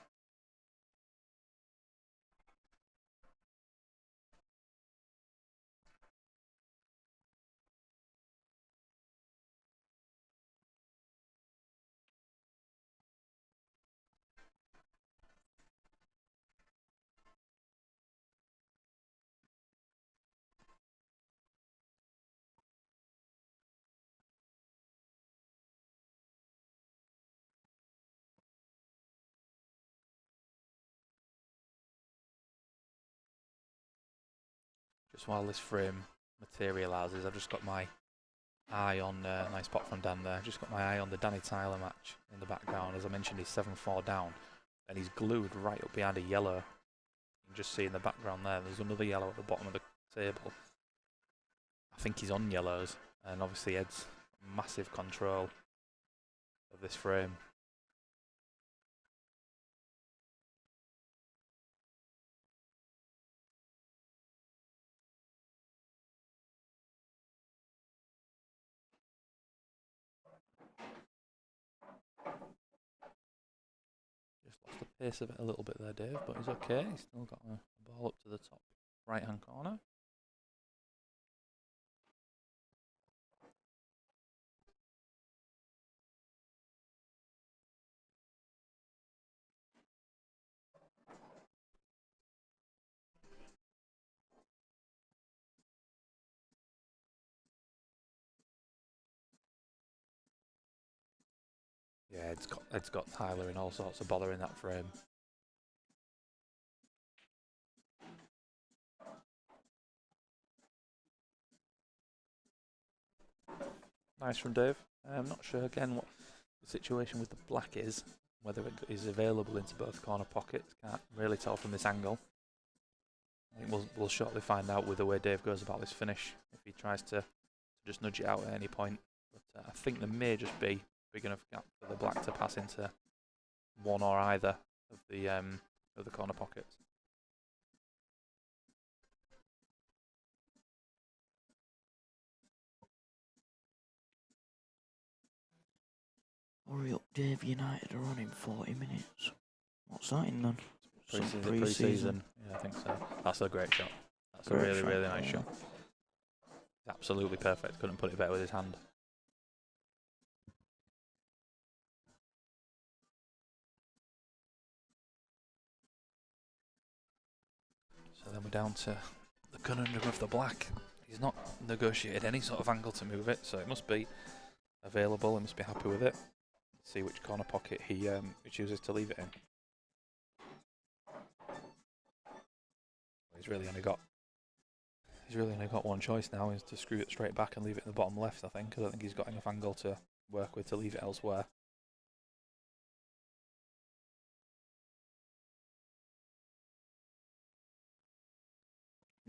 Just while this frame materialises, I've just got my eye on, nice spot from Dan there, just got my eye on the Danny Tyler match in the background. As I mentioned, he's 7-4 down, and he's glued right up behind a yellow. You can just see in the background there's another yellow at the bottom of the table. I think he's on yellows, and obviously Ed's massive control of this frame. Just lost the pace of it a little bit there, Dave, but he's okay. He's still got a ball up to the top right-hand corner. Yeah, Ed's got Tyler in all sorts of bother in that frame. Nice from Dave. I'm not sure again what the situation with the black is, whether it is available into both corner pockets. Can't really tell from this angle. I think we'll shortly find out with the way Dave goes about this finish, if he tries to just nudge it out at any point. But I think there may just be a big enough gap for the black to pass into one or either of the corner pockets. Hurry up, Dave. United are on in 40 minutes. What's that in then? Pre-season. Yeah, I think so. That's a great shot. That's a really, really nice shot. Absolutely perfect. Couldn't put it better with his hand. So then we're down to the conundrum of the black. He's not negotiated any sort of angle to move it, so it must be available. He must be happy with it. Let's see which corner pocket he chooses to leave it in. He's really only got one choice now, is to screw it straight back and leave it in the bottom left, I think, because I think he's got enough angle to work with to leave it elsewhere.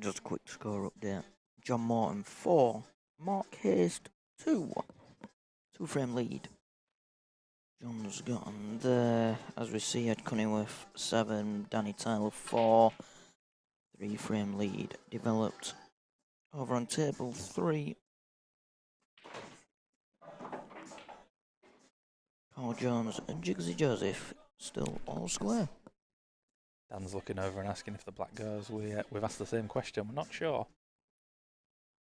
Just a quick score update. John Morton 4, Mark Hayes 2. 2-frame lead. John's gotten there, as we see, Ed Cunningworth 7, Danny Tyler 4. 3-frame lead developed over on table 3. Paul Jones and Jigsy Joseph still all square. Dan's looking over and asking if the black goes. We've asked the same question. We're not sure.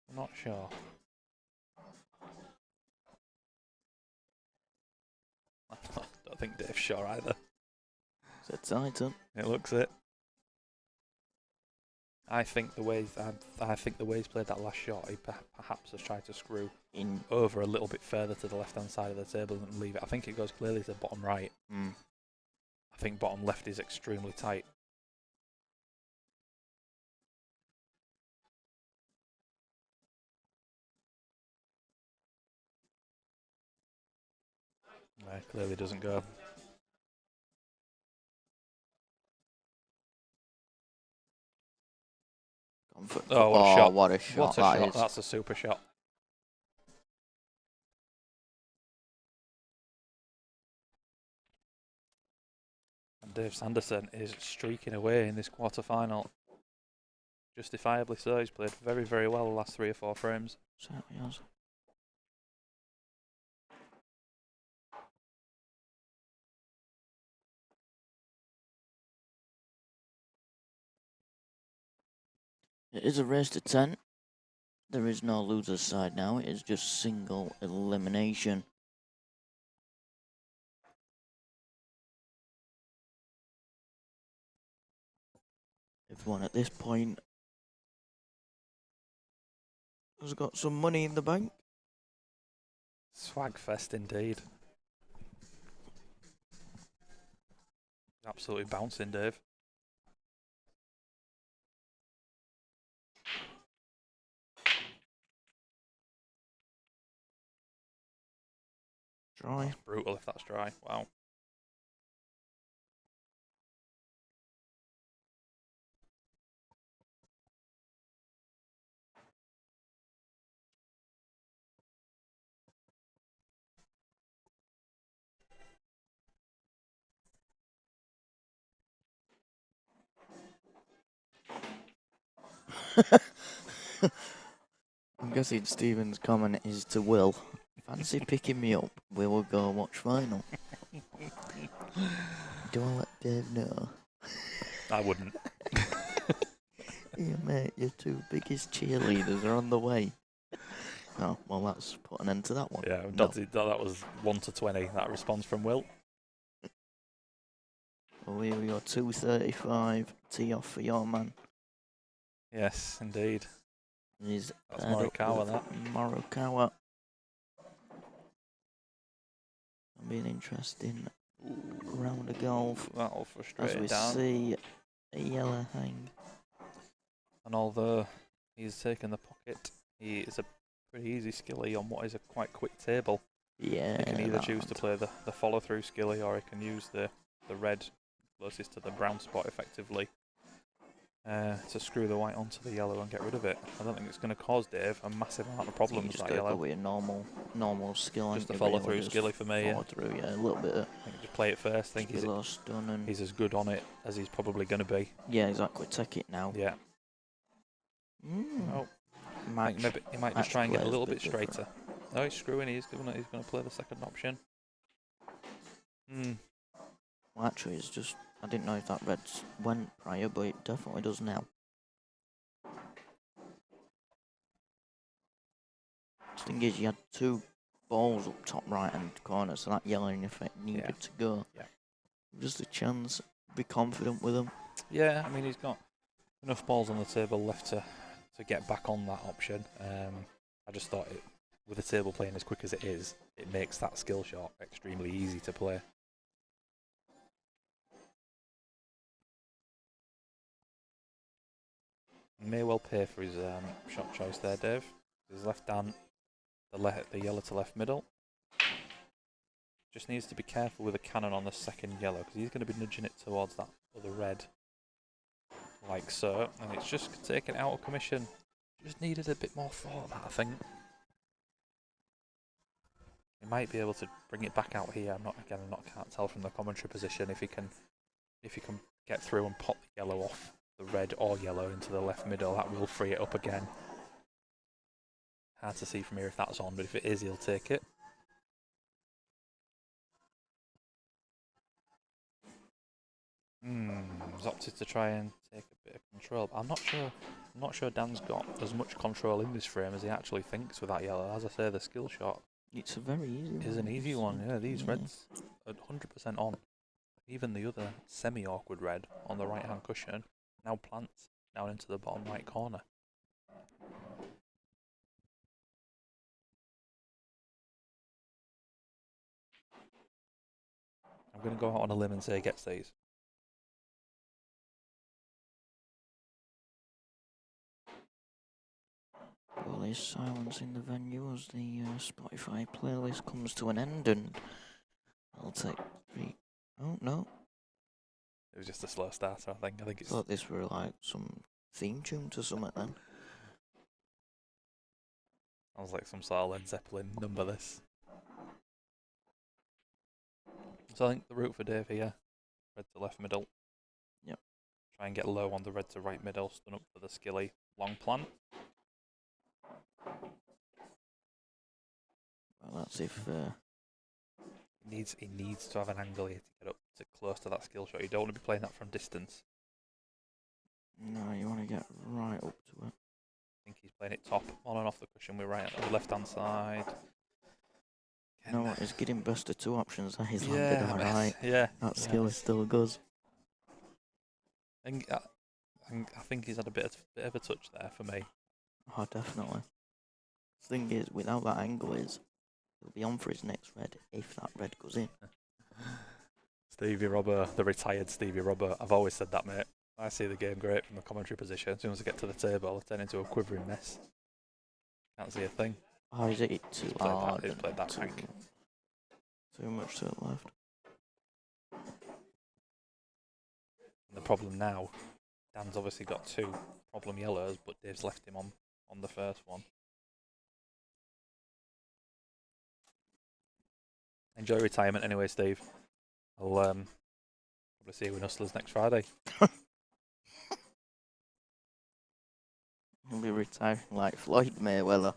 We're not sure. I don't think Dave's sure either. It's a titan. It looks it. I think the way he's played that last shot, he perhaps has tried to screw in over a little bit further to the left-hand side of the table and leave it. I think it goes clearly to bottom right. I think bottom left is extremely tight. Clearly doesn't go. Oh, what a shot. What a shot. What a that shot. is. That's a super shot. And Dave Sanderson is streaking away in this quarter-final. Justifiably so. He's played very, very well the last 3 or 4 frames. Certainly has. It is a race to 10. There is no loser's side now. It is just single elimination. Everyone at this point has got some money in the bank. Swag fest indeed. Absolutely bouncing, Dave. Dry. That's brutal if that's dry. Wow. I'm guessing Stephen's comment is to Will. Fancy picking me up? We will go watch final. Do I let Dave know? I wouldn't. Yeah, mate, your 2 biggest cheerleaders are on the way. Oh, well, that's put an end to that one. Yeah, No. that was 1 to 20. That response from Will. Well, here we go, 2:35. Tee off for your man. Yes, indeed. He's That's Morikawa, that. Morikawa. It'll be an interesting round of golf. That'll frustrate As we down. see a yellow hang. And although he's taken the pocket, he is a pretty easy skilly on what is a quite quick table. Yeah. He can either choose to play the follow-through skilly, or he can use the red closest to the brown spot effectively to screw the white onto the yellow and get rid of it. I don't think it's going to cause Dave a massive amount of problems, that yellow. With a normal skill. Just the follow-through skilly for me, follow through, yeah, a little bit of I think just play it first. I think he's as good on it as he's probably going to be. Yeah, exactly. Take it now. Yeah. Oh, I think maybe he might just try and get a little bit straighter. No, he's screwing. He's going to play the second option. Well, actually, it's just, I didn't know if that red went prior, but it definitely does now. The thing is, you had 2 balls up top right hand corner, so that yellow in effect needed to go. Yeah. Just a chance. Be confident with them. Yeah, I mean, he's got enough balls on the table left to get back on that option. I just thought with the table playing as quick as it is, it makes that skill shot extremely easy to play. May well pay for his shot choice there, Dave. His left down, the yellow to left middle. Just needs to be careful with the cannon on the second yellow, because he's going to be nudging it towards that other red, like so, and it's just taken out of commission. Just needed a bit more thought, that I think. He might be able to bring it back out here. Can't tell from the commentary position if he can get through and pop the yellow off the red or yellow into the left middle. That will free it up again. Hard to see from here if that's on, but if it is, he'll take it. He's opted to try and take a bit of control. But I'm not sure Dan's got as much control in this frame as he actually thinks with that yellow. As I say, the skill shot It's a very easy one. is an easy one. Yeah, these reds are 100% on. Even the other semi-awkward red on the right-hand cushion now plants down into the bottom right corner. I'm going to go out on a limb and say he gets these. Well, there's silence in the venue as the Spotify playlist comes to an end, and I'll take 3. Oh, no. It was just a slow starter, I think. I think it's. Thought this were like some theme tune to something then. Sounds like some sort of Led Zeppelin number, this. So I think the route for Dave here, red to left middle. Yep. Try and get low on the red to right middle, stun up for the skilly. Long plant. Well, that's if... He needs to have an angle here to get up to close to that skill shot. You don't want to be playing that from distance. No, you want to get right up to it. I think he's playing it top, on and off the cushion. We're right on the left-hand side. No, he's getting best of two options. He's landed alright. Yeah. That skill is still good. I think he's had a bit of a touch there for me. Oh, definitely. The thing is, without that angle he'll be on for his next red if that red goes in. Stevie Robber, the retired Stevie Robber. I've always said that, mate. I see the game great from the commentary position. As soon as I get to the table, I turn into a quivering mess. Can't see a thing. Oh, he's hit it too hard. He's played that rank. Too much to the left. And the problem now, Dan's obviously got two problem yellows, but Dave's left him on the first one. Enjoy retirement anyway, Steve. I'll probably see you in Hustlers next Friday. He'll be retiring like Floyd Mayweather.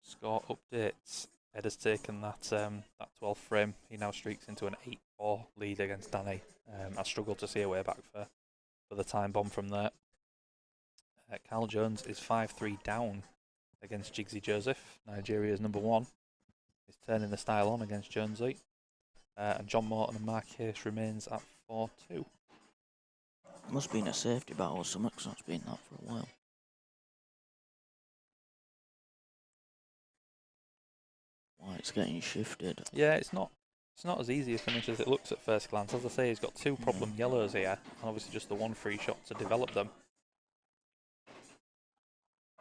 Score updates. Ed has taken that 12th frame. He now streaks into an 8-4 lead against Danny. I struggled to see a way back for the time bomb from there. Carl Jones is 5-3 down against Jigsy Joseph, Nigeria's number 1. He's turning the style on against Jonesy. And John Morton and Mark Hayes remains at 4-2. Must be in a safety battle or something, because that's been that for a while. Why it's getting shifted. Yeah, it's not as easy a finish as it looks at first glance. As I say, he's got two problem yellows here, and obviously just the one free shot to develop them.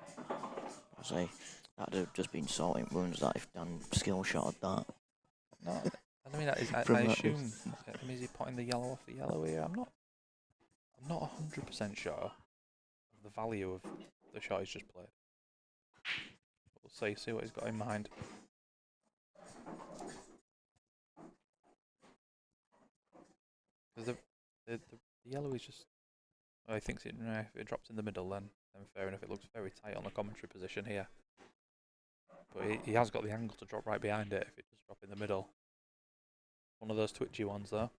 I say, that'd have just been sorting wounds that if Dan skill shot that. No, I mean, I assume, is he putting the yellow off the yellow here? I'm not 100% sure of the value of the shot he's just played. We'll see what he's got in mind. Because the yellow is just... Well, he thinks if it drops in the middle, then fair enough. It looks very tight on the commentary position here. But he has got the angle to drop right behind it if it does drop in the middle. One of those twitchy ones, though.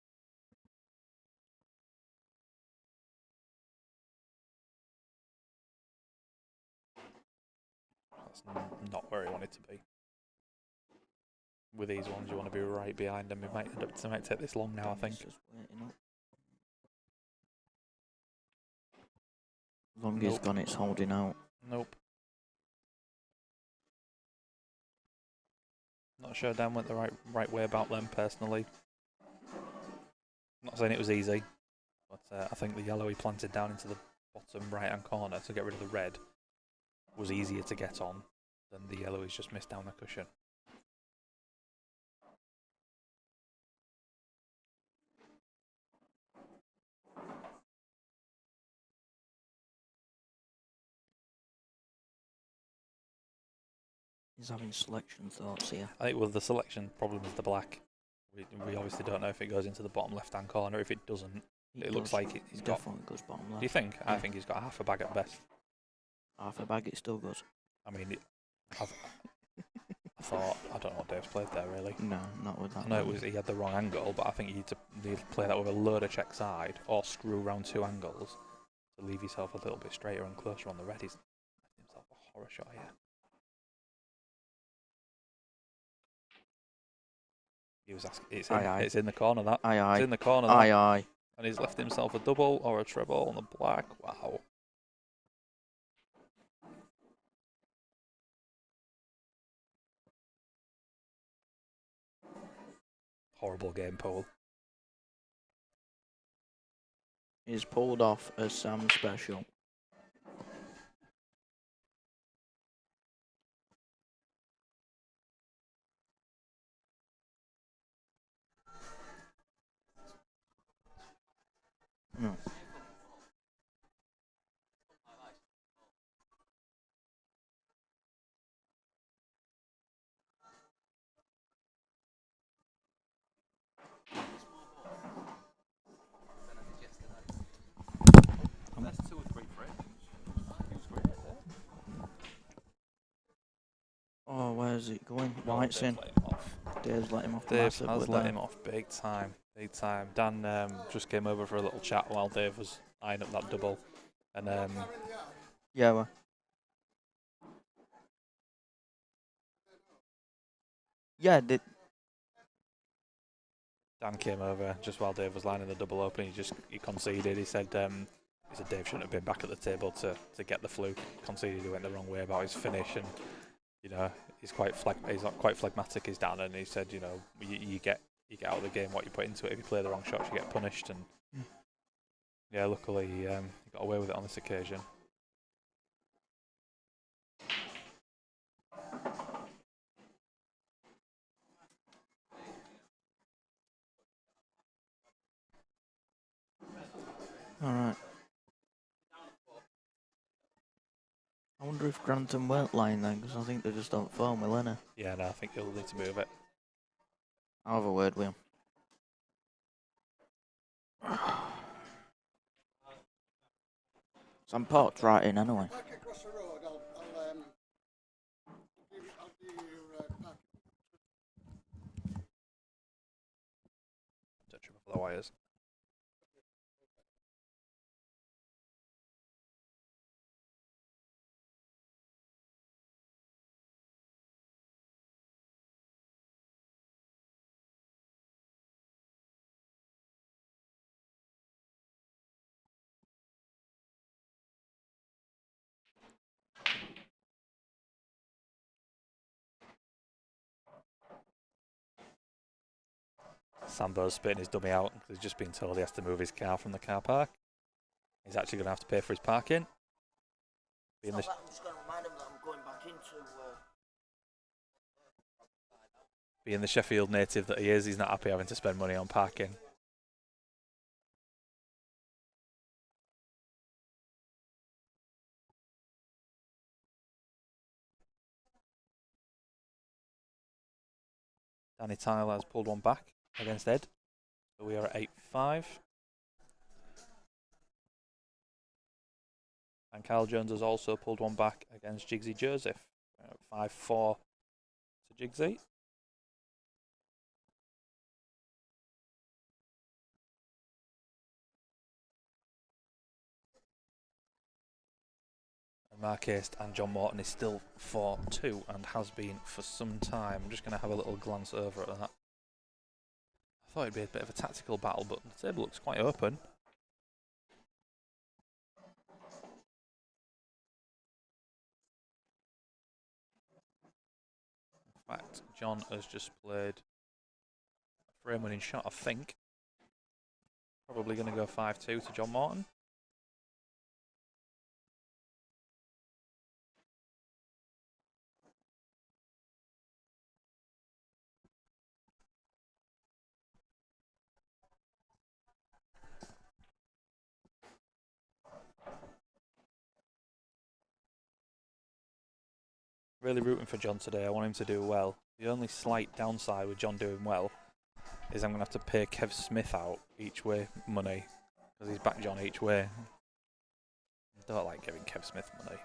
That's not where he wanted to be. With these ones, you want to be right behind them. It might take this long now, I think. Just waiting up. Long as gone, it's holding out. Nope. Not sure Dan went the right way about them, personally. Not saying it was easy, but I think the yellow he planted down into the bottom right-hand corner to get rid of the red was easier to get on than the yellow he's just missed down the cushion. He's having selection thoughts here. I think the selection problem is the black. We obviously don't know if it goes into the bottom left-hand corner. If it doesn't, it looks like he's got... definitely goes bottom left. Do you think? Yeah. I think he's got half a bag at best. Half a bag, it still goes. I mean, I thought... I don't know what Dave's played there, really. No, not with that. I know he had the wrong angle, but I think you need to play that with a load of check side or screw around two angles to leave yourself a little bit straighter and closer on the red. He's made himself a horror shot here. He was asking, it's in the corner, that. Aye. It's in the corner, that. Aye. And he's left himself a double or a treble on the black. Wow. Horrible game, Paul. He's pulled off a Sam special. No. That's 2 or 3 frames. He was great there. Oh, where's it going? Oh, White's in. Dave's let him off. Dave's let him off Dave massively has let there. him off big time. Big time. Dan just came over for a little chat while Dave was eyeing up that double. And Yeah, well. Yeah, Dan came over just while Dave was lining the double open. He conceded. He said Dave shouldn't have been back at the table to get the fluke. Conceded he went the wrong way about his finish, and you know he's not quite phlegmatic, is Dan, and he said you get out of the game what you put into it. If you play the wrong shots, you get punished, and yeah, luckily he got away with it on this occasion. Alright. I wonder if Grantham won't line then, because I think they just don't phone with Lenny. Yeah, no, I think he'll need to move it. I'll have a word with him. Some port's right in anyway. Back across the road, I'll do your pack. Touch him off the wires. Sambo's spitting his dummy out because he's just been told he has to move his car from the car park. He's actually going to have to pay for his parking. I'm just going to remind him that I'm going back into... Being the Sheffield native that he is, he's not happy having to spend money on parking. Danny Tyler has pulled one back against Ed. So we are at 8-5. And Kyle Jones has also pulled one back against Jigsy Joseph. 5-4 to Jigsy. And Mark Aist and John Morton is still 4-2 and has been for some time. I'm just going to have a little glance over at that. I thought it'd be a bit of a tactical battle, but the table looks quite open. In fact, John has just played a frame-winning shot, I think. Probably going to go 5-2 to John Morton. Really rooting for John today. I want him to do well. The only slight downside with John doing well is I'm going to have to pay Kev Smith out each way money because he's backed John each way. I don't like giving Kev Smith money.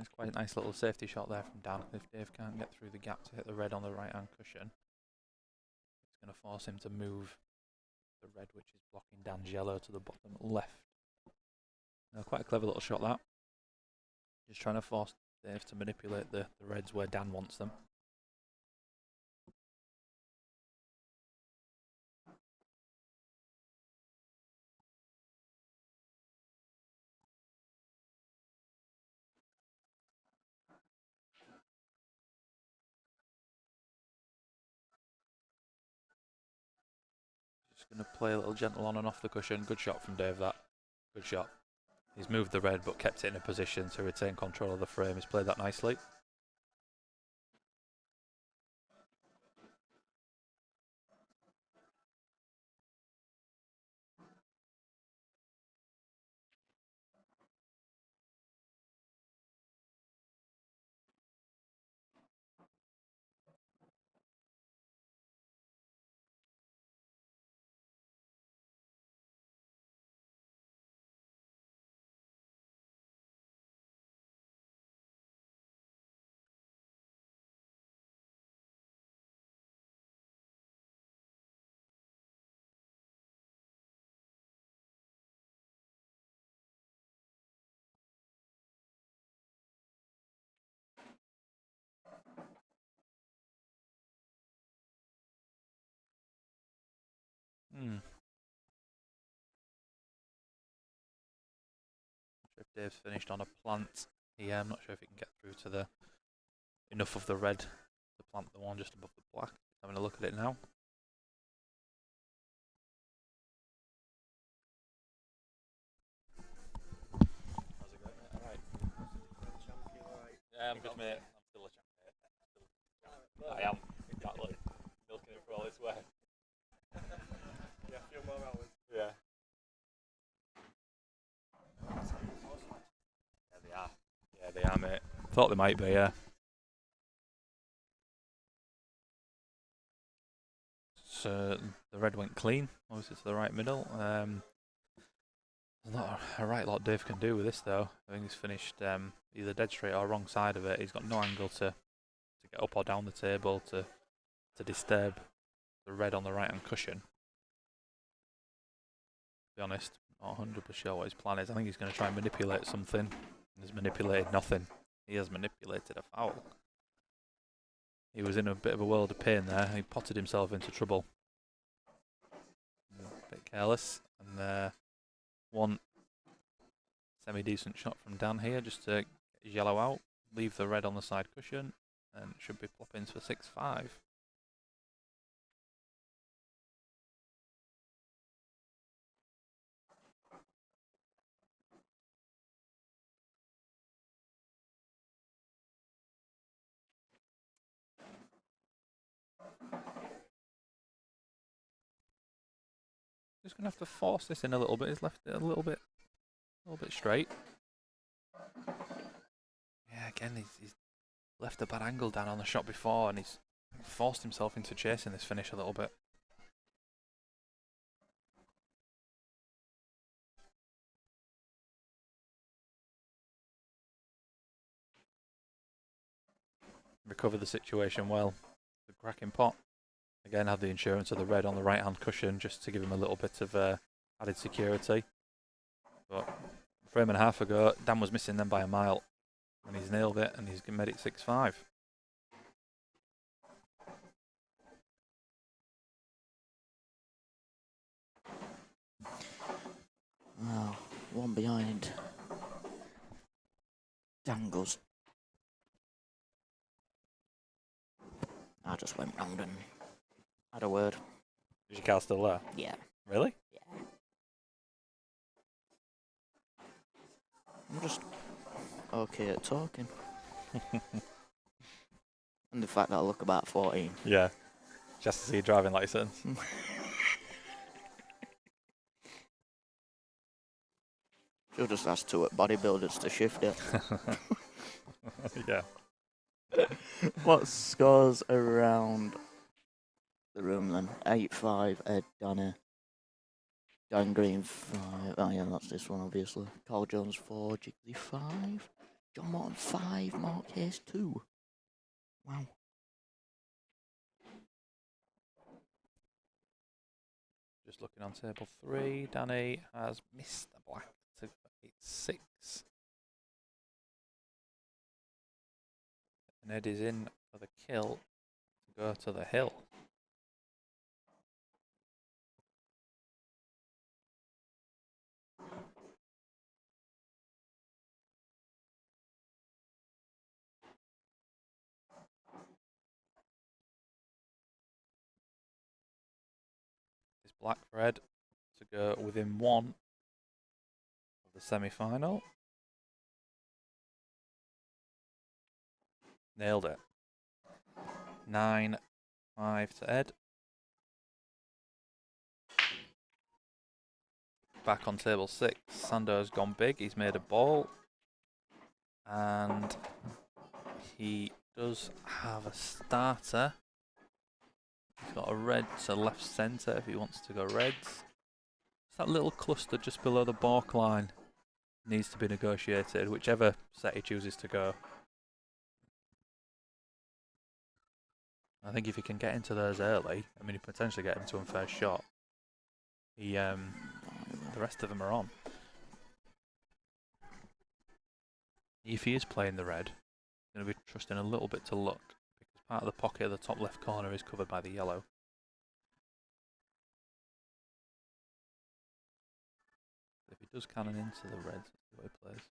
It's quite a nice little safety shot there from Dan. If Dave can't get through the gap to hit the red on the right hand cushion, it's going to force him to move the red, which is blocking Dan's yellow, to the bottom left. Quite a clever little shot that. Just trying to force Dave to manipulate the reds where Dan wants them. Just going to play a little gentle on and off the cushion. Good shot from Dave, that. Good shot. He's moved the red but kept it in a position to retain control of the frame. He's played that nicely. If Dave's finished on a plant here, I'm not sure if he can get through to the enough of the red to plant the one just above the black. Having a look at it now. How's it going, mate? Alright. Yeah, I'm good, mate. I'm still a champion. I am, exactly. Milking it for all it's worth. Yeah, a few more hours. Yeah. Yeah, they are. Yeah, they are, mate. Thought they might be, yeah. So the red went clean, obviously to the right middle. There's not a right lot Dave can do with this though. I think he's finished either dead straight or wrong side of it. He's got no angle to get up or down the table to disturb the red on the right hand cushion. To be honest, not 100% sure what his plan is. I think he's going to try and manipulate something. He's manipulated nothing. He has manipulated a foul. He was in a bit of a world of pain there. He potted himself into trouble. A bit careless. And one semi-decent shot from Dan here, just to get his yellow out, leave the red on the side cushion, and should be ploppings for 6-5. Just gonna have to force this in a little bit. He's left it a little bit straight. Yeah, again, he's left a bad angle down on the shot before, and he's forced himself into chasing this finish a little bit. Recovered the situation well. The cracking pot. Again, had the insurance of the red on the right hand cushion just to give him a little bit of added security. But a frame and a half ago, Dan was missing them by a mile. And he's nailed it, and he's made it 6-5. Well, one behind. Dangles. I just went round and had a word. Is your car still there? Yeah. Really? Yeah. I'm just okay at talking. And the fact that I look about 14. Yeah. Just to see your driving license. She'll just ask two at bodybuilders to shift it. Yeah. What scores around the room then? 8-5, Ed, Danny. Dan Green 5. Oh yeah, that's this one obviously. Carl Jones 4, Jiggly 5. John Morton 5, Mark Hayes 2. Wow. Just looking on table 3, Danny has missed the black to 8-6. And Ed is in for the kill to go to the hill. It's black for Ed to go within 1 of the semi-final. Nailed it. 9-5 to Ed. Back on table 6, Sando's gone big. He's made a ball. And he does have a starter. He's got a red to left centre if he wants to go reds. It's that little cluster just below the balk line. Needs to be negotiated, whichever set he chooses to go. I think if he can get into those early, I mean, he potentially get him to unfair shot. The rest of them are on. If he is playing the red, he's going to be trusting a little bit to luck, because part of the pocket of the top left corner is covered by the yellow. If he does cannon into the red, that's the way he plays.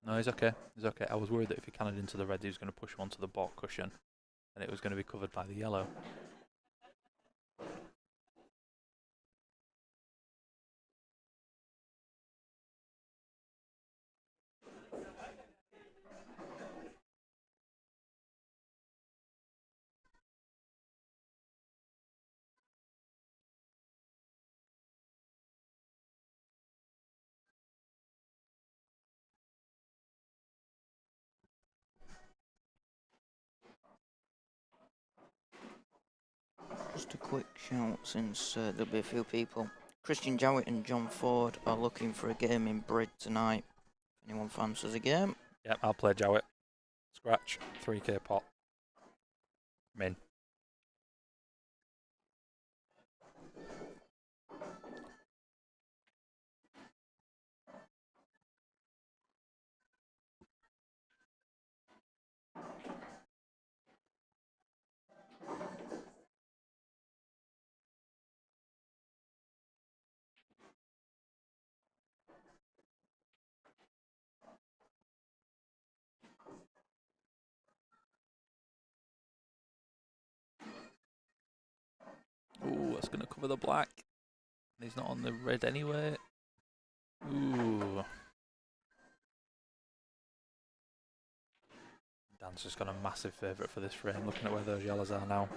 No, he's okay. He's okay. I was worried that if he cannoned into the red, he was going to push one to the balk cushion, and it was going to be covered by the yellow. Just a quick shout since there'll be a few people. Christian Jowett and John Ford are looking for a game in Brid tonight. If anyone fancies a game? Yep, I'll play Jowett. Scratch, 3k pot. Min. Ooh, that's going to cover the black. He's not on the red anyway. Ooh. Dan's just got a massive favourite for this frame, looking at where those yellows are now.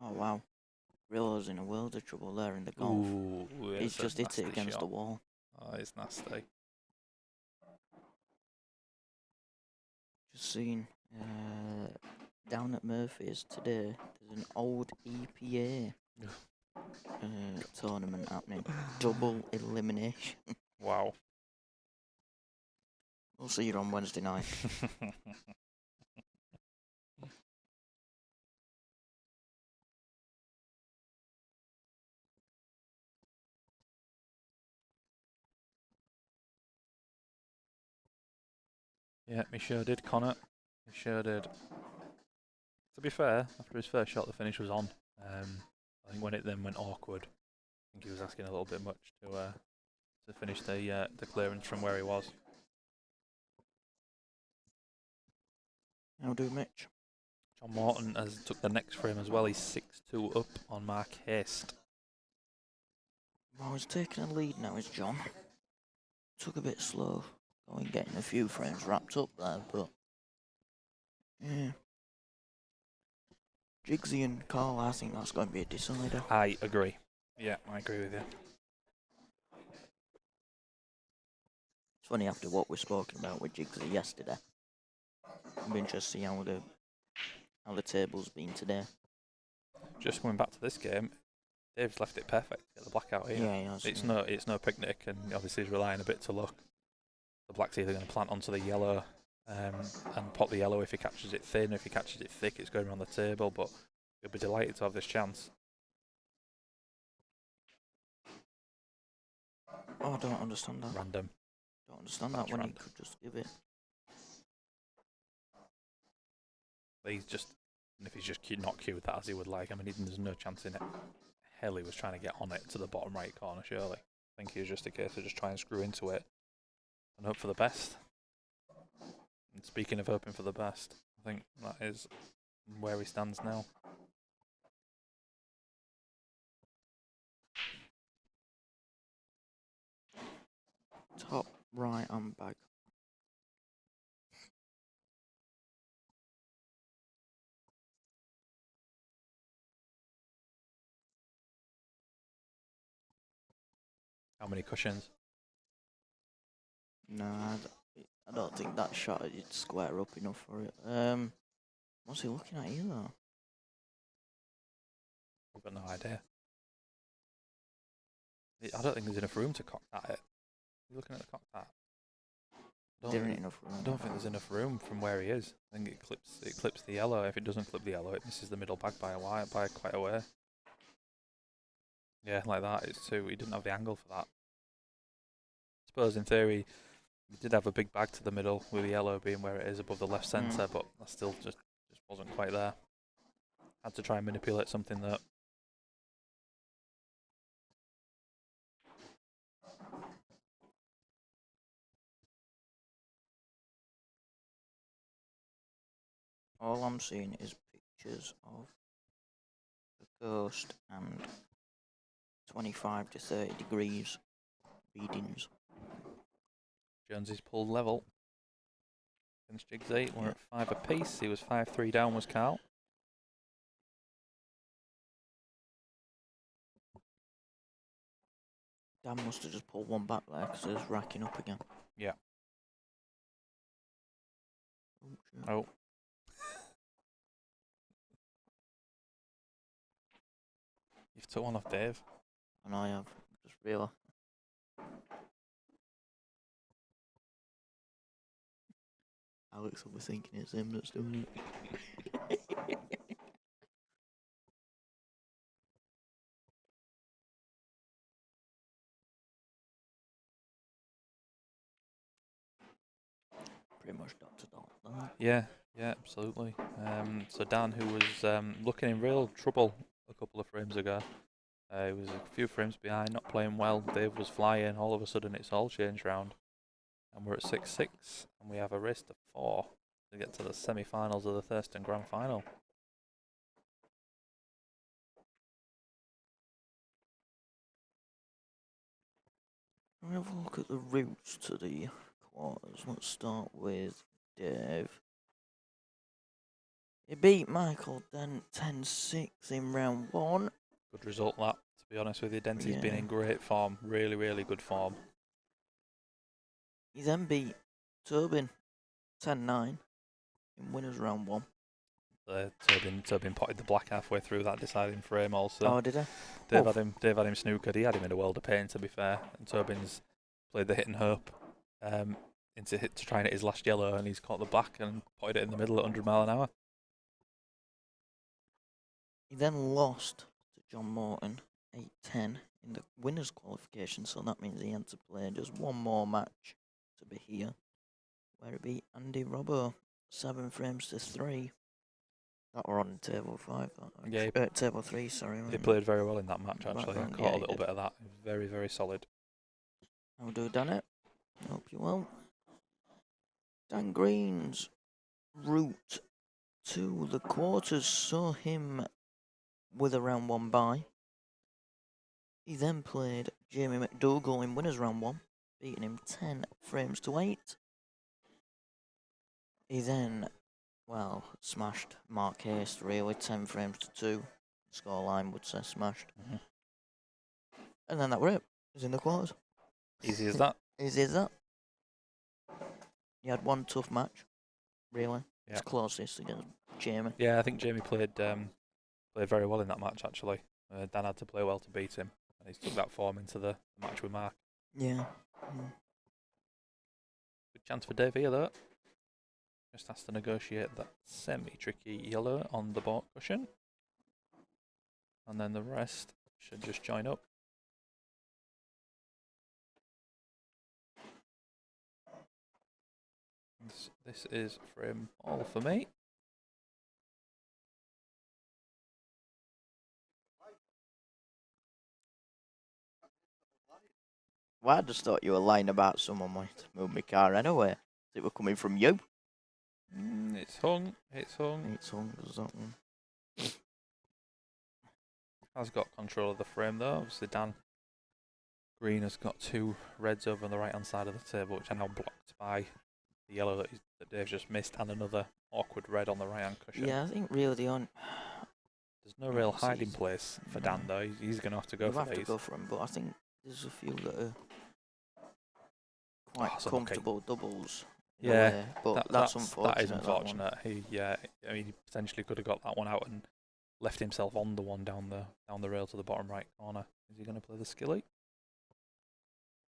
Oh wow. Rillo's in a world of trouble there in the golf. Ooh, He's just hit it against the wall. Oh, it's nasty. Just seen down at Murphy's today, there's an old EPA tournament happening. Double elimination. Wow. We'll see you on Wednesday night. Yeah, he sure did, Connor. He sure did. To be fair, after his first shot, the finish was on. I think when it then went awkward, I think he was asking a little bit much to finish the clearance from where he was. How do, Mitch? John Morton has took the next frame as well. He's 6-2 up on Mark Haste. Well, he's taking a lead now, is John. Took a bit slow, getting a few frames wrapped up there, but yeah. Jigsy and Carl, I think that's going to be a decider. I agree. Yeah, I agree with you. It's funny after what we've spoken about with Jigsy yesterday. I'll be interested to see how the table's been today. Just coming back to this game, Dave's left it perfect to get the black out here. Yeah, he has. It's no picnic, and obviously he's relying a bit to luck. The black's either going to plant onto the yellow and pop the yellow if he catches it thin. If he catches it thick, it's going around the table, but he'll be delighted to have this chance. Oh, I don't understand that. Random. Don't understand That's that when random. he could just give it. He's just, and if he's just not queued that as he would like, I mean, there's no chance in it. Hell, he was trying to get on it to the bottom right corner, surely. I think it was just a case of just trying to screw into it and hope for the best. And speaking of hoping for the best, I think that is where he stands now. Top right and back. How many cushions? No, I don't think that shot would square up enough for it. What's he looking at here though? I've got no idea. I don't think there's enough room to cock that it. You looking at the cock that? There ain't enough room. I don't think there's enough room from where he is. I think it clips the yellow. If it doesn't clip the yellow, it misses the middle bag by quite a way. Yeah, like that. It's too. He didn't have the angle for that. I suppose in theory, he did have a big bag to the middle with the yellow being where it is above the left centre, but that still just wasn't quite there. Had to try and manipulate something that. All I'm seeing is pictures of the coast and 25 to 30 degrees readings. Jonesy's pulled level against Jigsy. We're at 5 apiece. He was 5-3 down, was Carl. Dan must have just pulled one back there because it's racking up again. Yeah. Oh, shit. Oh. You've took one off Dave. And I have just realised. Alex will be thinking it's him that's doing it. Pretty much Dr. Don. Yeah, absolutely. So Dan, who was looking in real trouble a couple of frames ago, he was a few frames behind, not playing well. Dave was flying. All of a sudden, it's all changed round. And we're at 6-6, and we have a race to 4 to get to the semi-finals of the Thurston Grand Final. We'll have a look at the routes to the quarters. Let's start with Dave. He beat Michael Dent 10-6 in round 1. Good result, that, to be honest with you. Denty's been Yeah. in great form, really, really good form. He then beat Tobin 10-9 in winners round 1. Tobin potted the black halfway through that deciding frame also. Oh, did he? Dave had him snookered. He had him in a world of pain, to be fair. And Tobin's played the hit and hope to try and hit his last yellow, and he's caught the black and potted it in the middle at 100 mile an hour. He then lost to John Morton 8-10 in the winners qualification, so that means he had to play just one more match to be here, where he beat Andy Robbo 7 frames to 3. That were on table 5. Yeah, table 3. Sorry. He played very well in that match, actually. I Yeah, caught a he little did. bit of that. He was very, very solid. How do done it? Hope you will. Dan Green's route to the quarters saw him with a round 1 bye. He then played Jamie McDougall in winners round 1, beating him 10 frames to 8. He then well, smashed Mark Haste really, 10 frames to 2. Scoreline would say smashed. Mhm. And then that were it. It was in the quarters. Easy as that. Easy as that. You had one tough match, really. Yeah. It's closest against Jamie. Yeah, I think Jamie played very well in that match, actually. Dan had to play well to beat him, and he's took that form into the match with Mark. Yeah. Good chance for Dave here, though. Just has to negotiate that semi-tricky yellow on the baulk cushion. And then the rest should just join up. This is frame all for me. Well, I just thought you were lying about someone wanting to move my car anyway. It were coming from you. It's hung. It's hung. It's hung as that one. Has got control of the frame though. Obviously Dan Green has got 2 reds over on the right hand side of the table, which are now blocked by the yellow that Dave's just missed, and another awkward red on the right hand cushion. Yeah, I think really the on. There's no real hiding place for Dan though. He's going to have to go You for have these. to go for him, but I think there's a few that are quite That's comfortable doubles. in a Yeah, way, but that's unfortunate. That is one. unfortunate. He potentially could have got that one out and left himself on the one down the rail to the bottom right corner. Is he going to play the skilly?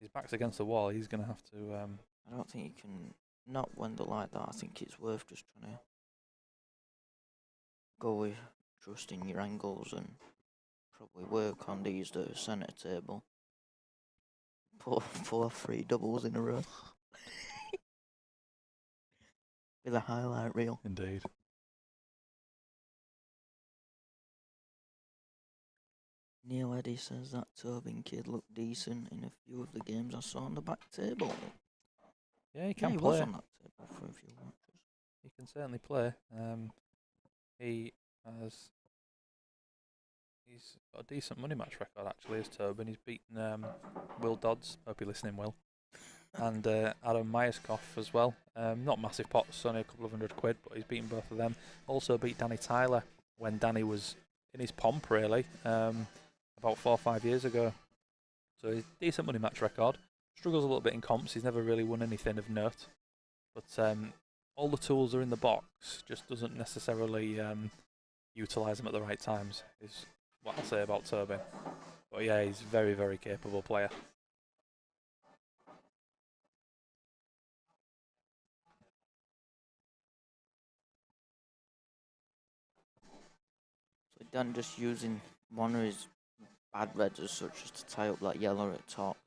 His back's against the wall. He's going to have to. I don't think you can. Not when they're like that. I think it's worth just trying to go with trusting your angles and probably work on these the centre table. Pull off 3 doubles in a row. With a highlight reel. Indeed. Neil Eddy says that Tobin kid looked decent in a few of the games I saw on the back table. Yeah, he can he play. was on that table for a few matches. He can certainly play. He's got a decent money match record actually as Tobin. He's beaten Will Dodds. Hope you're listening, Will. And Adam Myerscough as well. Not massive pots, only a couple of £100, but he's beaten both of them. Also beat Danny Tyler when Danny was in his pomp, really, about 4 or 5 years ago. So he's decent money match record. Struggles a little bit in comps. He's never really won anything of note. But all the tools are in the box. Just doesn't necessarily utilise them at the right times. Is what I'll say about Tobin. But yeah, he's a very, very capable player. So Dan just using one of his bad reds as such as to tie up that yellow at top.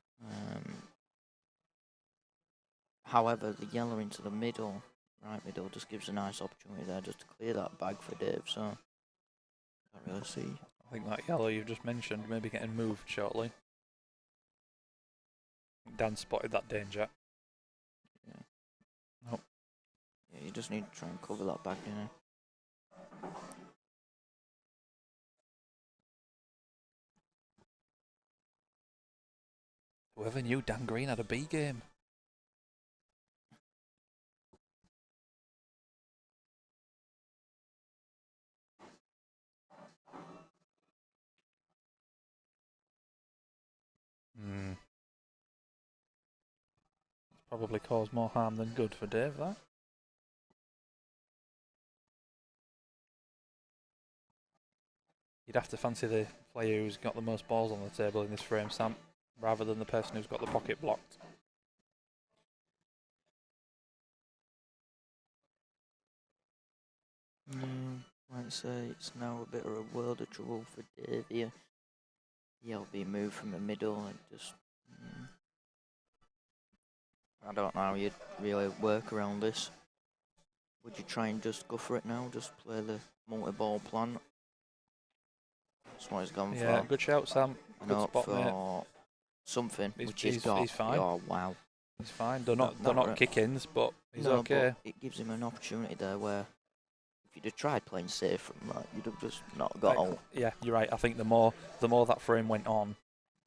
However, the yellow into the middle, right middle, just gives a nice opportunity there just to clear that bag for Dave. So can't really see. I think that yellow you've just mentioned maybe getting moved shortly. Dan spotted that danger. Yeah. Nope. Yeah, you just need to try and cover that back, you know. Whoever knew Dan Green had a B game? It's probably caused more harm than good for Dave, that. You'd have to fancy the player who's got the most balls on the table in this frame, Sam, rather than the person who's got the pocket blocked. Like I say, it's now a bit of a world of trouble for Dave here. He'll be moved from the middle and just... I don't know how you'd really work around this. Would you try and just go for it now? Just play the multi-ball plan? That's what he's gone for. Yeah, good shout, Sam. And Good up spot, for mate. something, He's- which he's he's- got. he's fine. Oh, wow. He's fine. They're not right. kick-ins, but he's No, okay. but it gives him an opportunity there where if you'd have tried playing safe from that, you'd have just not got out. Yeah, you're right. I think the more that frame went on,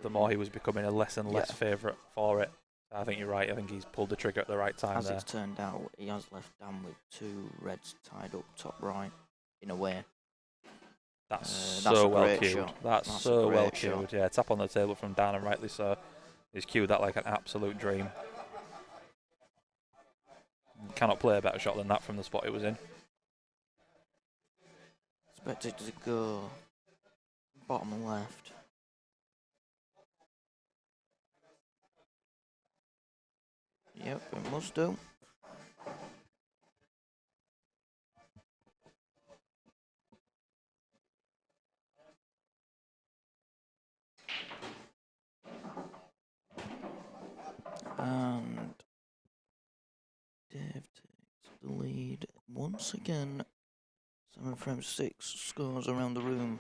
the more he was becoming a less and less favourite for it. I think you're right. I think he's pulled the trigger at the right time As there. it's turned out, he has left Dan with 2 reds tied up top right, in a way. That's that's so a well great cued. shot. That's That's a so well great shot. cued. Yeah, tap on the table from Dan, and rightly so. He's cued that like an absolute dream. You cannot play a better shot than that from the spot it was in. Expected to go bottom left. Yep, it must do. And Dave takes the lead once again. 7 frames 6 scores around the room.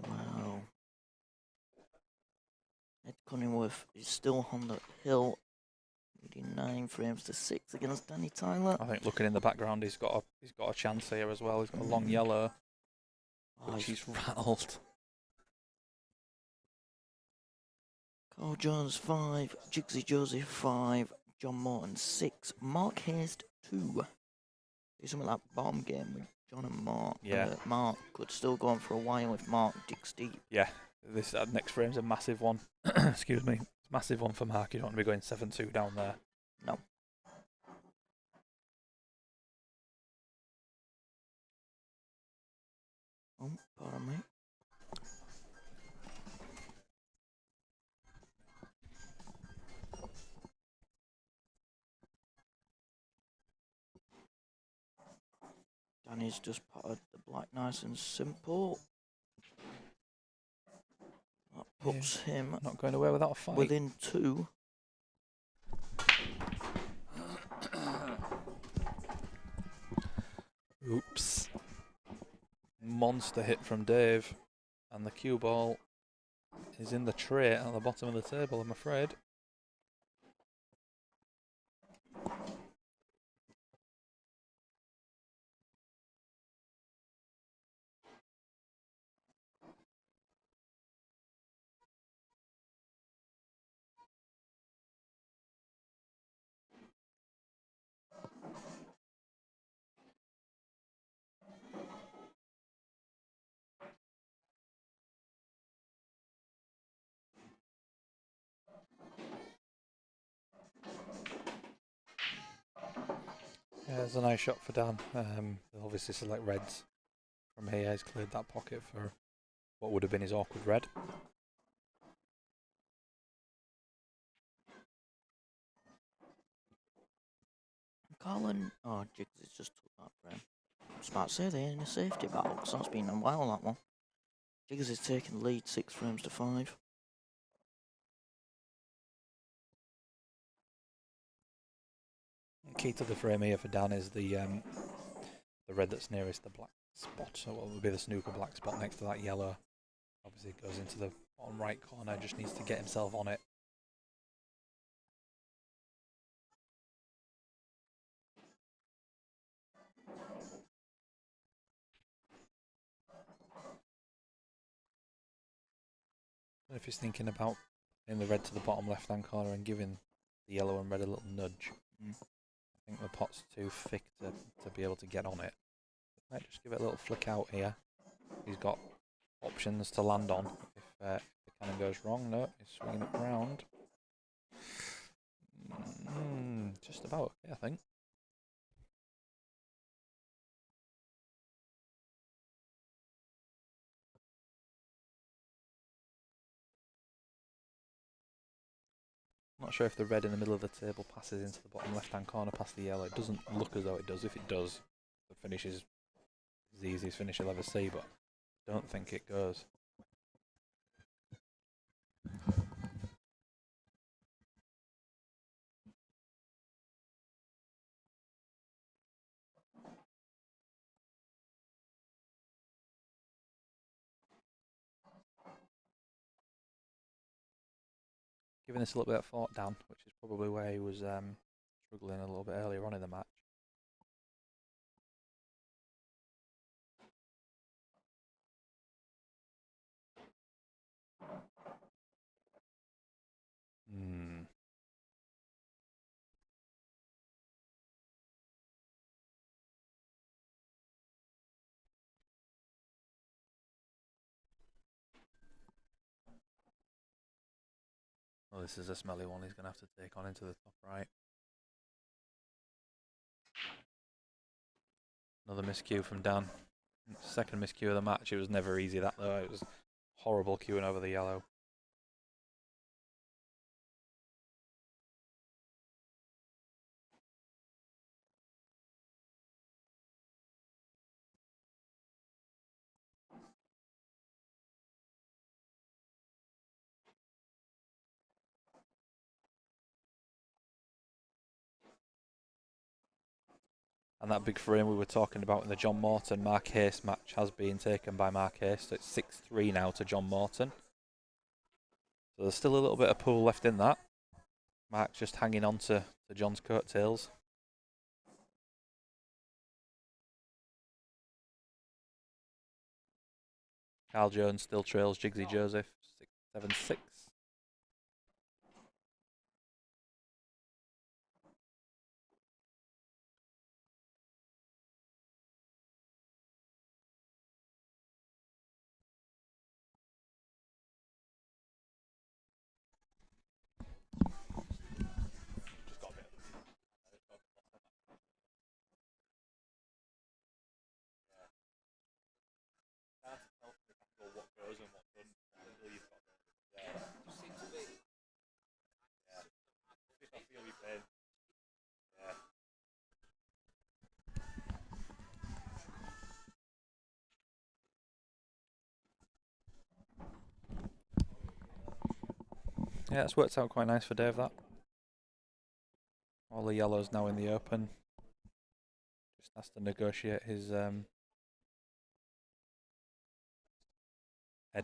Wow. Ed Cunningworth is still on the hill, leading 9 frames to 6 against Danny Tyler. I think looking in the background, he's got a chance here as well. He's got a long yellow, which he's rattled. Carl Jones 5, Jigsy Josie 5, John Morton 6, Mark Hayes 2. Do something like bottom game with John and Mark. Yeah. Mark could still go on for a while if Mark digs deep. Yeah, this next frame's a massive one. Excuse me. It's a massive one for Mark. You don't want to be going 7-2 down there. No. Oh, pardon me. Danny's just potted the black nice and simple. That puts him Not going away without a fight. within 2. Oops. Monster hit from Dave. And the cue ball is in the tray at the bottom of the table, I'm afraid. Yeah, it's a nice shot for Dan. They'll obviously select reds from here. He's cleared that pocket for what would have been his awkward red. Colin. Oh, Jigs has just took that frame. I was about to say they're in a safety battle because that's been a while, that one. Jigs is taking the lead 6 frames to 5. Key to the frame here for Dan is the red that's nearest the black spot. So what would be the snooker black spot next to that yellow. Obviously it goes into the bottom right corner, just needs to get himself on it. And if he's thinking about putting the red to the bottom left hand corner and giving the yellow and red a little nudge, I think the pot's too thick to be able to get on it. Might just give it a little flick out here. He's got options to land on if the cannon goes wrong. No, he's swinging it round. Just about okay, I think. Not sure if the red in the middle of the table passes into the bottom left-hand corner past the yellow. It doesn't look as though it does. If it does, the finish is the easiest finish you'll ever see, but I don't think it goes. Giving this a little bit of thought, Dan, which is probably where he was struggling a little bit earlier on in the match. Oh, this is a smelly one he's going to have to take on into the top right. Another miscue from Dan. Second miscue of the match. It was never easy, that though. It was horrible queuing over the yellow. And that big frame we were talking about in the John Morton Mark Hayes match has been taken by Mark Hayes. So it's 6-3 now to John Morton. So there's still a little bit of pool left in that. Mark just hanging on to John's coattails. Carl Jones still trails Jigsy Joseph, 6-7-6. Yeah, it's worked out quite nice for Dave, that. All the yellows now in the open. Just has to negotiate his Ed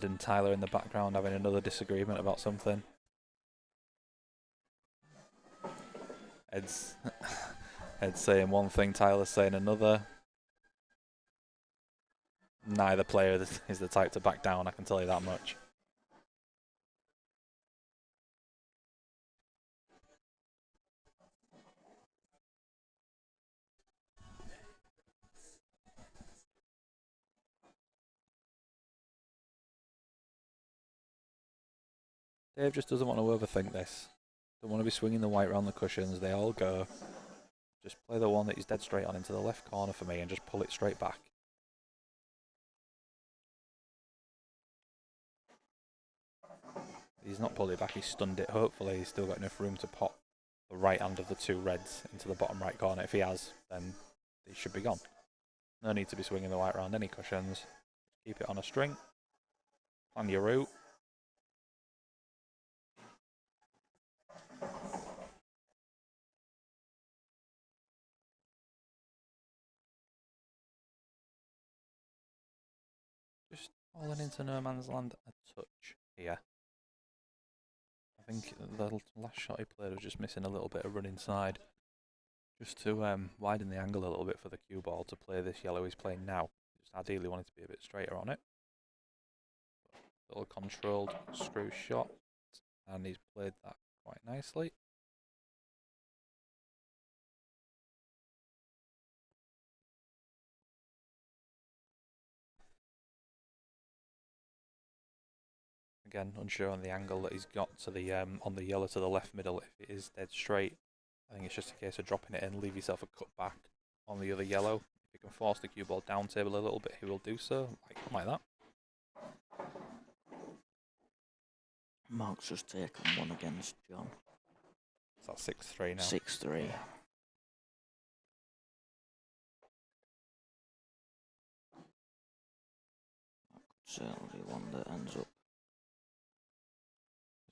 and Tyler in the background having another disagreement about something. Ed's saying one thing, Tyler's saying another. Neither player is the type to back down, I can tell you that much. Dave just doesn't want to overthink this. Don't want to be swinging the white round the cushions. They all go. Just play the one that he's dead straight on into the left corner for me and just pull it straight back. He's not pulled it back, he's stunned it. Hopefully he's still got enough room to pop the right hand of the two reds into the bottom right corner. If he has, then he should be gone. No need to be swinging the white round any cushions. Keep it on a string. Plan your route. Just falling into no man's land a touch here. I think the last shot he played was just missing a little bit of run inside. Just to widen the angle a little bit for the cue ball to play this yellow he's playing now. Just ideally wanted to be a bit straighter on it. Little controlled screw shot, and he's played that quite nicely. Again, unsure on the angle that he's got to the on the yellow to the left middle. If it is dead straight, I think it's just a case of dropping it in, leave yourself a cut back on the other yellow. If you can force the cue ball down table a little bit, he will do so, like that. Mark's just taken one against John. Is that 6-3 now? 6-3. Certainly one that ends up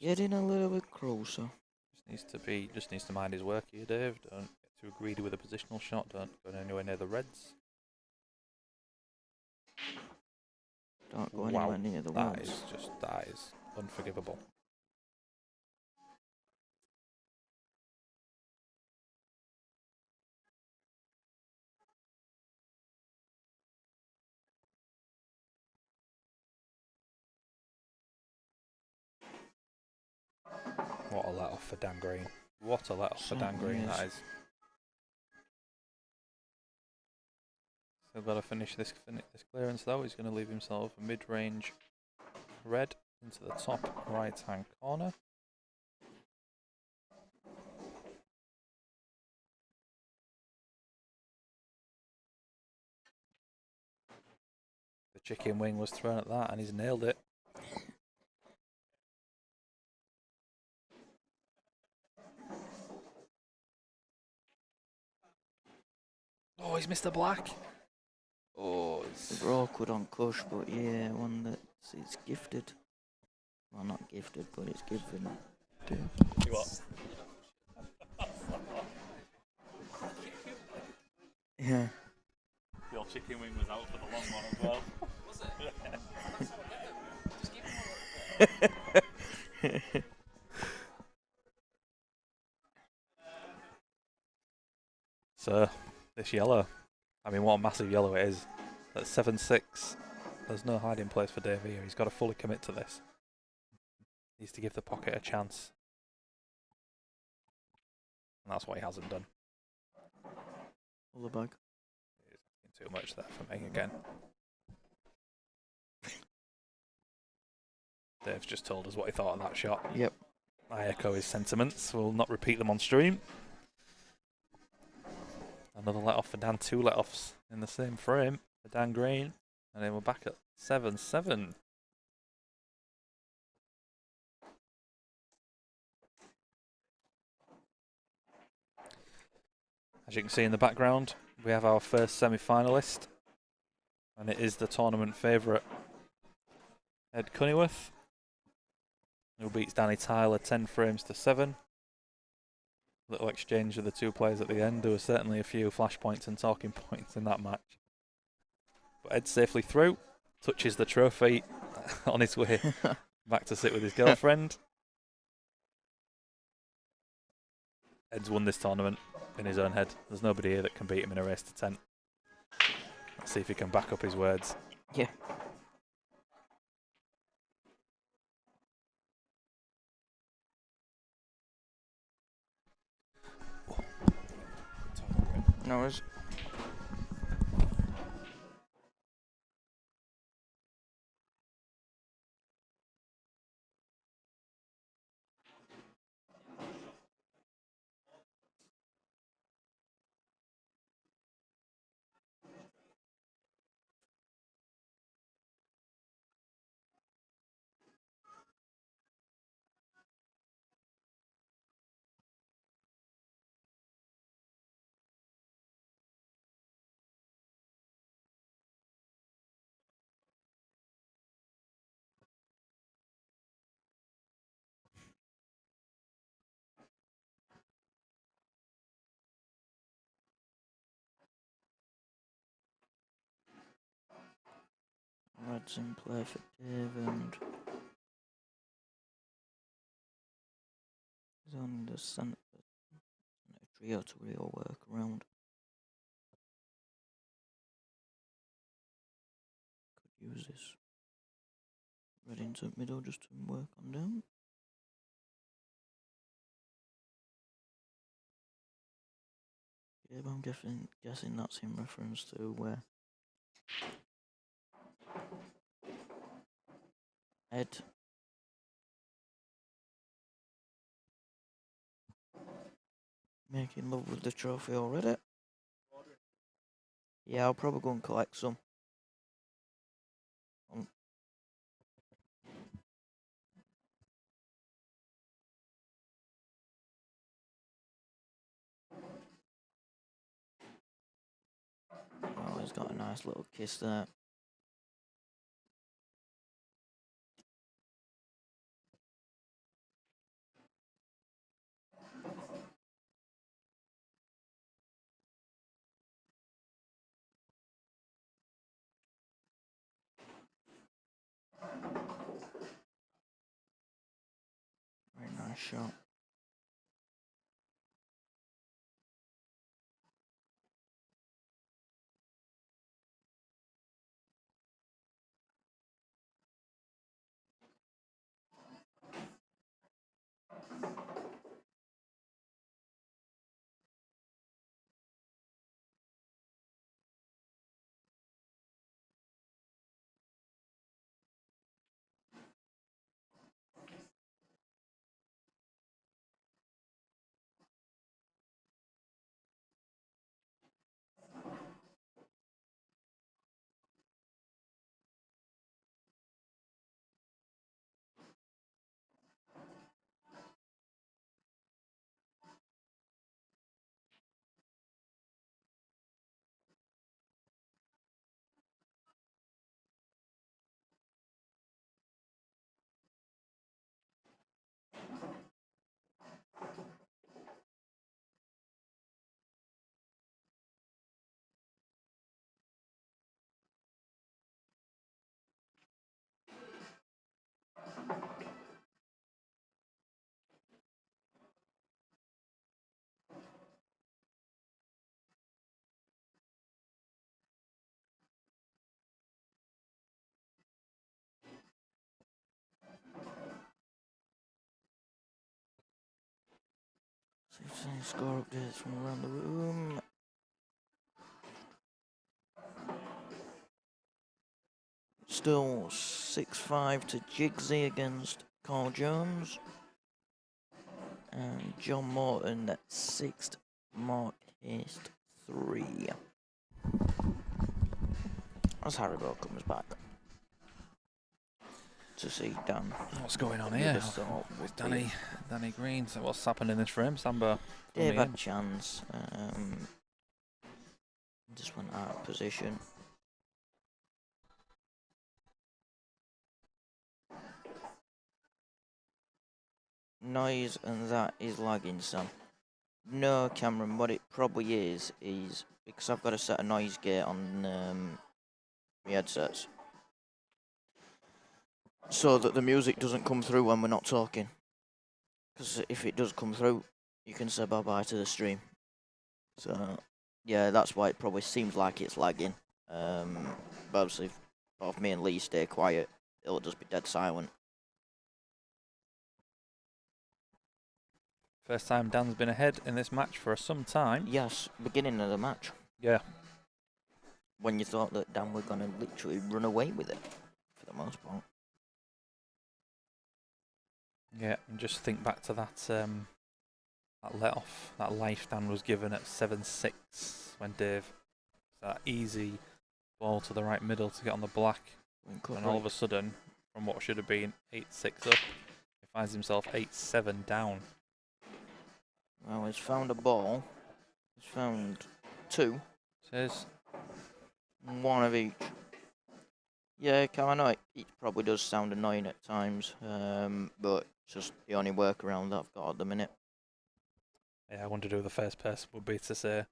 getting a little bit closer. Just needs to mind his work here, Dave. Don't get too greedy with a positional shot. Don't go anywhere near the reds. Don't go anywhere near the ones. That is unforgivable. What a let off for Dan Green. What a let off for Dan Green that is. Still got to finish this clearance though. He's going to leave himself a mid-range red into the top right-hand corner. Chicken wing was thrown at that, and he's nailed it. Oh, he's missed the black. Oh, it's... They're awkward on Kush, but yeah, one that's it's gifted. Well, not gifted, but it's given. You what? Yeah. Your chicken wing was out for the long one as well. Was it? So, this yellow. I mean, what a massive yellow it is. At 7-6, there's no hiding place for Dave here. He's got to fully commit to this. Needs to give the pocket a chance. And that's what he hasn't done. Pull the bag. He's asking too much there for me again. Dave's just told us what he thought of that shot. Yep. I echo his sentiments. We'll not repeat them on stream. Another let off for Dan. 2 let offs in the same frame for Dan Green. And then we're back at 7-7. As you can see in the background, we have our first semi-finalist. And it is the tournament favourite, Ed Cunnyworth, who beats Danny Tyler 10 frames to 7. Little exchange with the two players at the end. There were certainly a few flashpoints and talking points in that match. But Ed safely through, touches the trophy on his way back to sit with his girlfriend. Ed's won this tournament in his own head. There's nobody here that can beat him in a race to 10. Let's see if he can back up his words. Yeah. No worries. Red's in play for Dave and he's on the centre trio to real work around. Could use this. Red into middle just to work on down. Yeah, but I'm guessing that's in reference to where Ed making love with the trophy already. Yeah, I'll probably go and collect some. Oh, he's got a nice little kiss there. Very nice shot. 15 score updates from around the room. Still 6-5 to Jigsy against Carl Jones. And John Morton at 6th, Mark Haste 3. As Haribo comes back to see Dan. What's going on here? With Danny Green. So what's happened in this frame? Sambo. Dave had a chance. Just went out of position. Noise and that is lagging some. No, Cameron, what it probably is because I've got to set a noise gate on my headsets. So that the music doesn't come through when we're not talking. Because if it does come through, you can say bye-bye to the stream. So, yeah, that's why it probably seems like it's lagging. But obviously, if both me and Lee stay quiet, it'll just be dead silent. First time Dan's been ahead in this match for some time. Yes, beginning of the match. Yeah. When you thought that Dan were going to literally run away with it, for the most part. Yeah, and just think back to that that let off, that life Dan was given at 7-6 when Dave, that easy ball to the right middle to get on the black, and all of a sudden, from what should have been 8-6 up, he finds himself 8-7 down. Well, he's found a ball. He's found two. Says One of each. Yeah, I know it probably does sound annoying at times, but it's just the only workaround that I've got at the minute. yeah, I wondered who the first person would be to say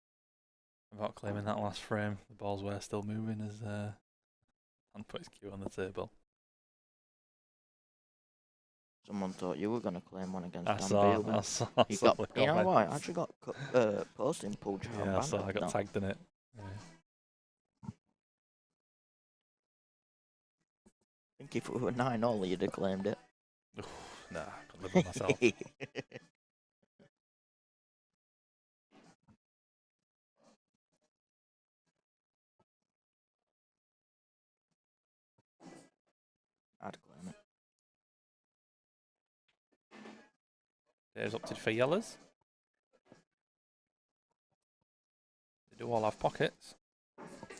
about claiming that last frame. The balls were still moving as Dan put his cue on the table. Someone thought you were going to claim one against I Dan saw, Beal. I saw. You know what? I actually got posting pulled you Yeah, I saw. I got tagged in it. Yeah. I think if it were 9-all, you'd have claimed it. Nah, I can't live with myself. I'd claim it. Dave's opted for yellows. They do all have pockets.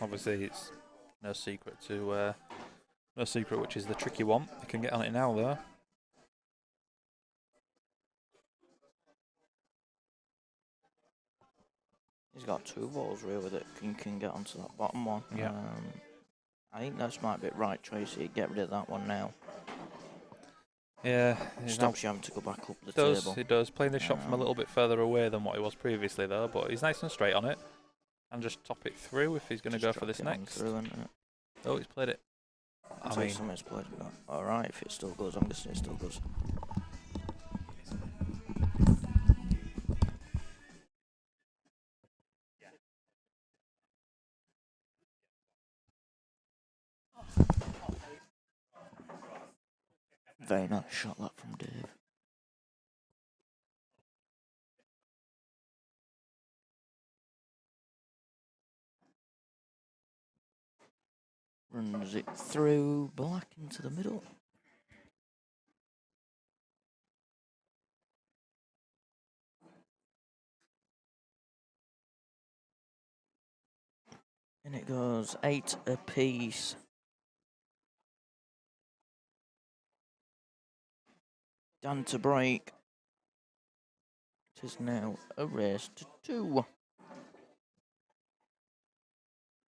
Obviously, it's no secret which is the tricky one. They can get on it now, though. He's got two balls really that can get onto that bottom one. Yeah. I think that's might be right, Tracy. Get rid of that one now. Yeah. Stops you having to go back up the table. It does. Playing the shot from a little bit further away than what he was previously, though. But he's nice and straight on it. And just top it through if he's going to go for this next. Oh, he's played it. I mean, somebody's played it. Alright, if it still goes, I'm guessing it still goes. Very nice shot that from Dave. Runs it through, black into the middle. And it goes 8 apiece. Dan to break. It is now a race to 2.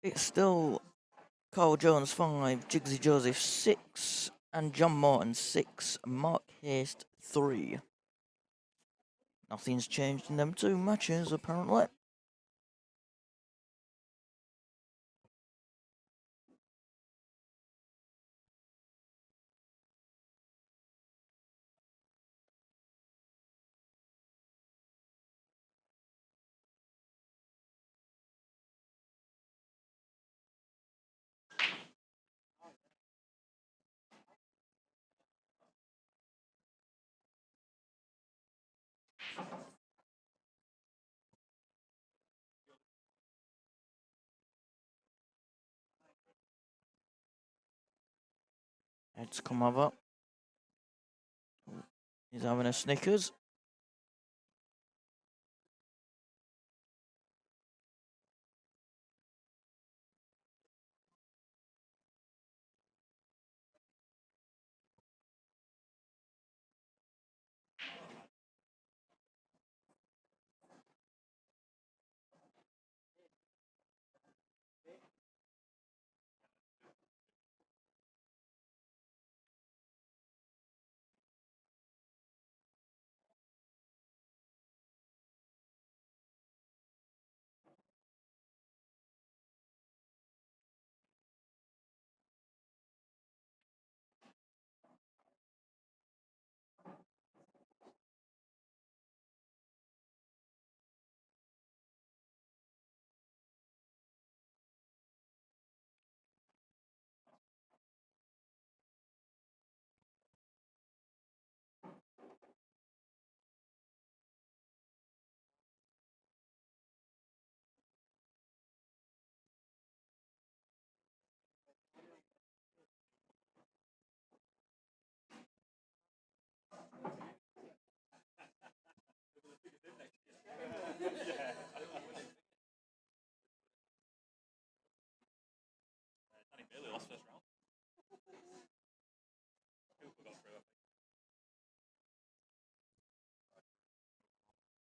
It's still Carl Jones 5, Jigsy Joseph 6, and John Morton 6, Mark Haste 3. Nothing's changed in them two matches, apparently. Heads come over. He's having a Snickers.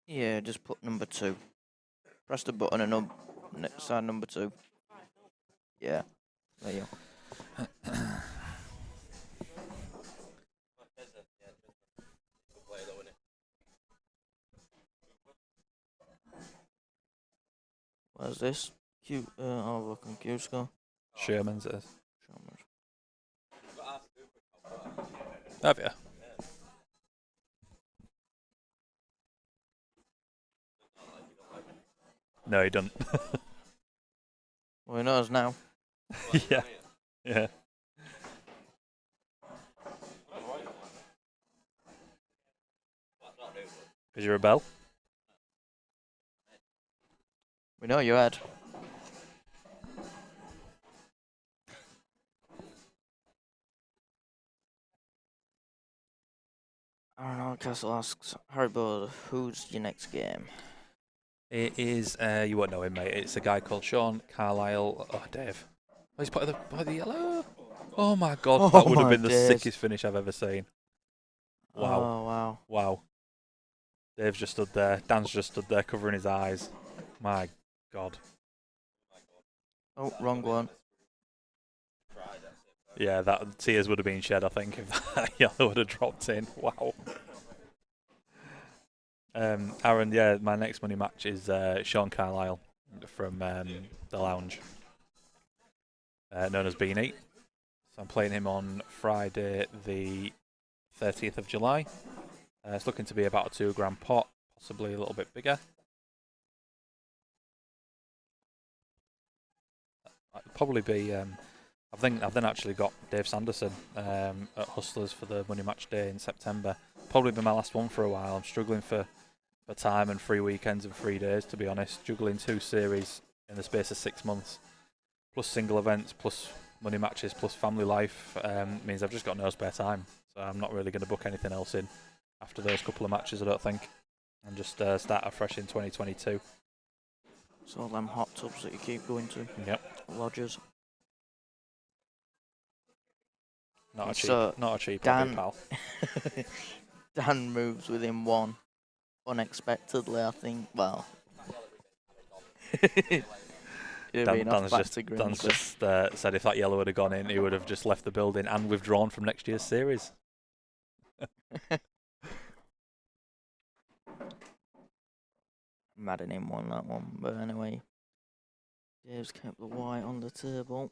Yeah, just put number 2. Press the button and sign number 2. Yeah, there you go. Where's this? Look on Q score. Sherman's it is. Sherman's. Have you? No, he doesn't. Well, he knows now. Yeah. Yeah. Because you're a bell? We know you had. Arnold Castle asks, Harry Bird, who's your next game? It is, you won't know him, mate. It's a guy called Sean Carlisle. Oh, Dave. Oh, he's part of the yellow. Oh, my God. Oh That would have my been the days. sickest finish I've ever seen. Wow. Oh, wow. Wow. Dave's just stood there. Dan's just stood there covering his eyes. My God. Oh, wrong one. Yeah, that tears would have been shed, I think, if that yellow would have dropped in. Wow. Aaron, yeah, my next money match is Sean Carlisle from the Lounge, known as Beanie. So I'm playing him on Friday, the 30th of July. It's looking to be about a 2 gram pot, possibly a little bit bigger. It'll probably be. I've then actually got Dave Sanderson at Hustlers for the money match day in September. Probably been my last one for a while. I'm struggling for time and 3 weekends and 3 days, to be honest. Juggling 2 series in the space of 6 months, plus single events, plus money matches, plus family life, means I've just got no spare time. So I'm not really going to book anything else in after those couple of matches, I don't think. And just start afresh in 2022. It's all them hot tubs that you keep going to. Yep. Lodgers. Not a So, cheap Dan, hobby, pal. Dan moves within 1 unexpectedly, I think. Well, Dan's just said if that yellow would have gone in, he would have just left the building and withdrawn from next year's series. Madden him won that one, but anyway, Dave's kept the white on the table,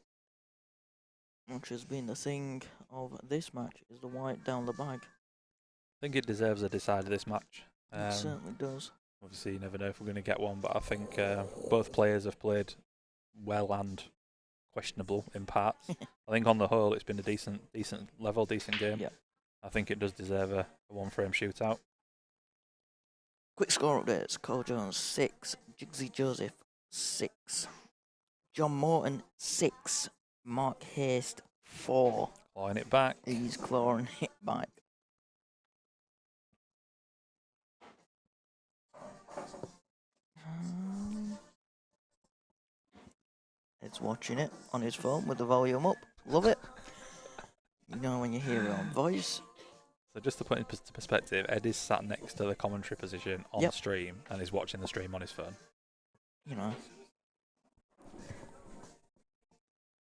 which has been the thing of this match, is the white down the bag. I think it deserves a decider this match. It certainly does. Obviously, you never know if we're going to get one, but I think both players have played well and questionable in parts. I think on the whole, it's been a decent level, decent game. Yep. I think it does deserve a one-frame shootout. Quick score updates. Cole Jones 6, Jigsy Joseph 6, John Morton 6, Mark Haste 4. Clawing it back. He's clawing it back. Ed's watching it on his phone with the volume up. Love it. You know when you hear your own voice. So just to put it into perspective, Ed is sat next to the commentary position on stream and is watching the stream on his phone. You know.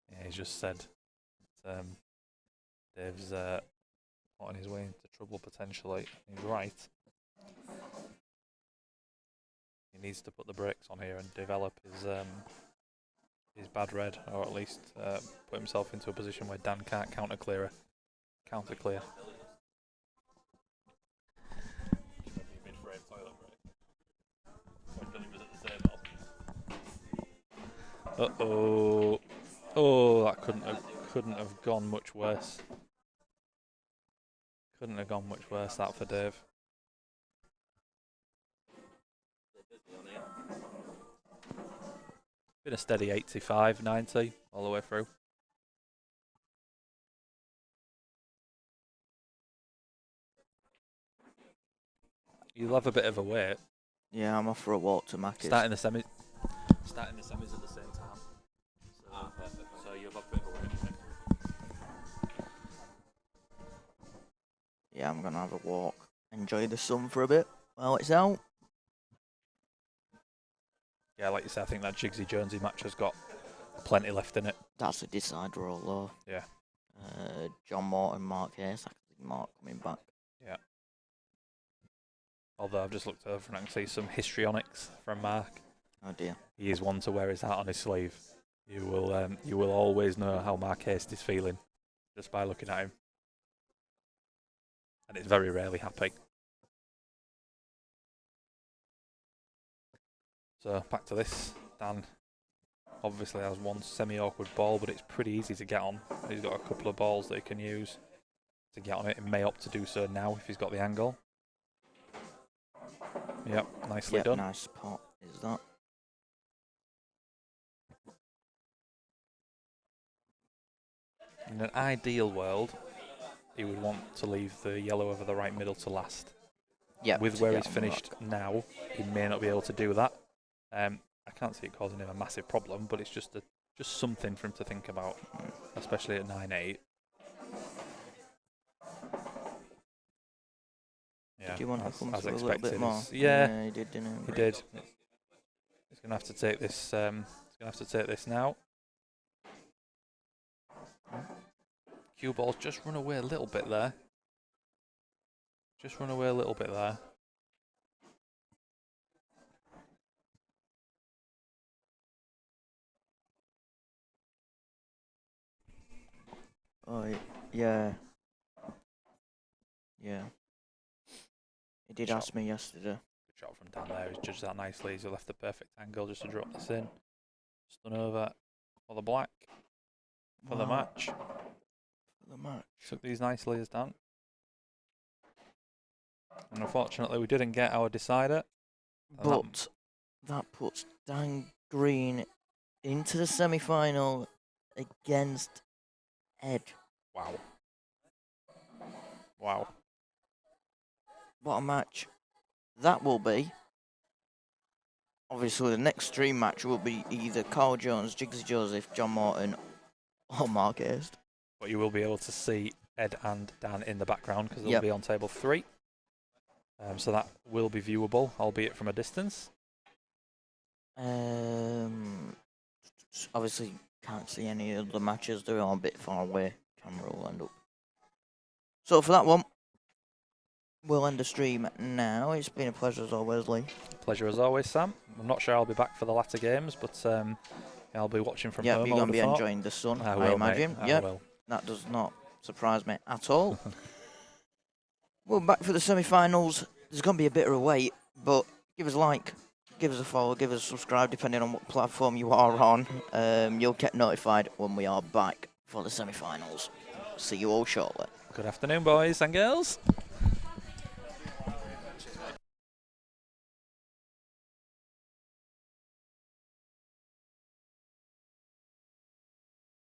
Yeah, he's just said Dave's on his way into trouble potentially. He's right. He needs to put the brakes on here and develop his bad red, or at least put himself into a position where Dan can't counter clear. Uh-oh. Oh, that couldn't have gone much worse. Couldn't have gone much worse, that, for Dave. Been a steady 85, 90 all the way through. You'll have a bit of a wait. Yeah, I'm off for a walk to Macca's. Starting the semis at the same time. So you'll have a bit of a wait, I think. Yeah, I'm gonna have a walk. Enjoy the sun for a bit while it's out. Yeah, like you said, I think that Jigsy Jonesy match has got plenty left in it. That's a decider all though. Yeah. John Morton, Mark Hayes. I can see Mark coming back. Yeah. Although I've just looked over and I can see some histrionics from Mark. Oh dear. He is one to wear his heart on his sleeve. You will always know how Mark Hayes is feeling just by looking at him. And it's very rarely happy. So back to this. Dan obviously has one semi-awkward ball, but it's pretty easy to get on. He's got a couple of balls that he can use to get on it. He may opt to do so now if he's got the angle. Yep, nicely done. Nice pot is that. In an ideal world, he would want to leave the yellow over the right middle to last. Yeah. With where he's finished now, he may not be able to do that. I can't see it causing him a massive problem, but it's just something for him to think about, especially at 9-8. Yeah, Did you want to come as through a little expected. bit more? Yeah, he did, didn't he? He did. He's gonna have to take this. He's gonna have to take this now. Cue ball's just run away a little bit there. Just run away a little bit there. Oh, yeah. Yeah. He did ask me yesterday. Good shot from down there. He's judged that nicely. He's left the perfect angle just to drop this in. Stun over for the black. For the match. For the match. Took these nicely as Dan. And unfortunately we didn't get our decider. But that puts Dan Green into the semi-final against Ed. Wow. Wow. What a match that will be. Obviously, the next stream match will be either Carl Jones, Jigsy Joseph, John Morton, or Mark Hayes. But you will be able to see Ed and Dan in the background because they'll be on table 3. So that will be viewable, albeit from a distance. Obviously, can't see any of the matches. They're all a bit far away. Camera will end up. So for that one, we'll end the stream now. It's been a pleasure as always, Lee. Pleasure as always, Sam. I'm not sure I'll be back for the latter games, but I'll be watching from home. Yeah, you're going to be enjoying the sun, I imagine. Yeah, that does not surprise me at all. We're back for the semi-finals. There's going to be a bit of a wait, but give us a like, give us a follow, give us a subscribe, depending on what platform you are on. You'll get notified when we are back for the semi-finals. See you all shortly. Good afternoon, boys and girls.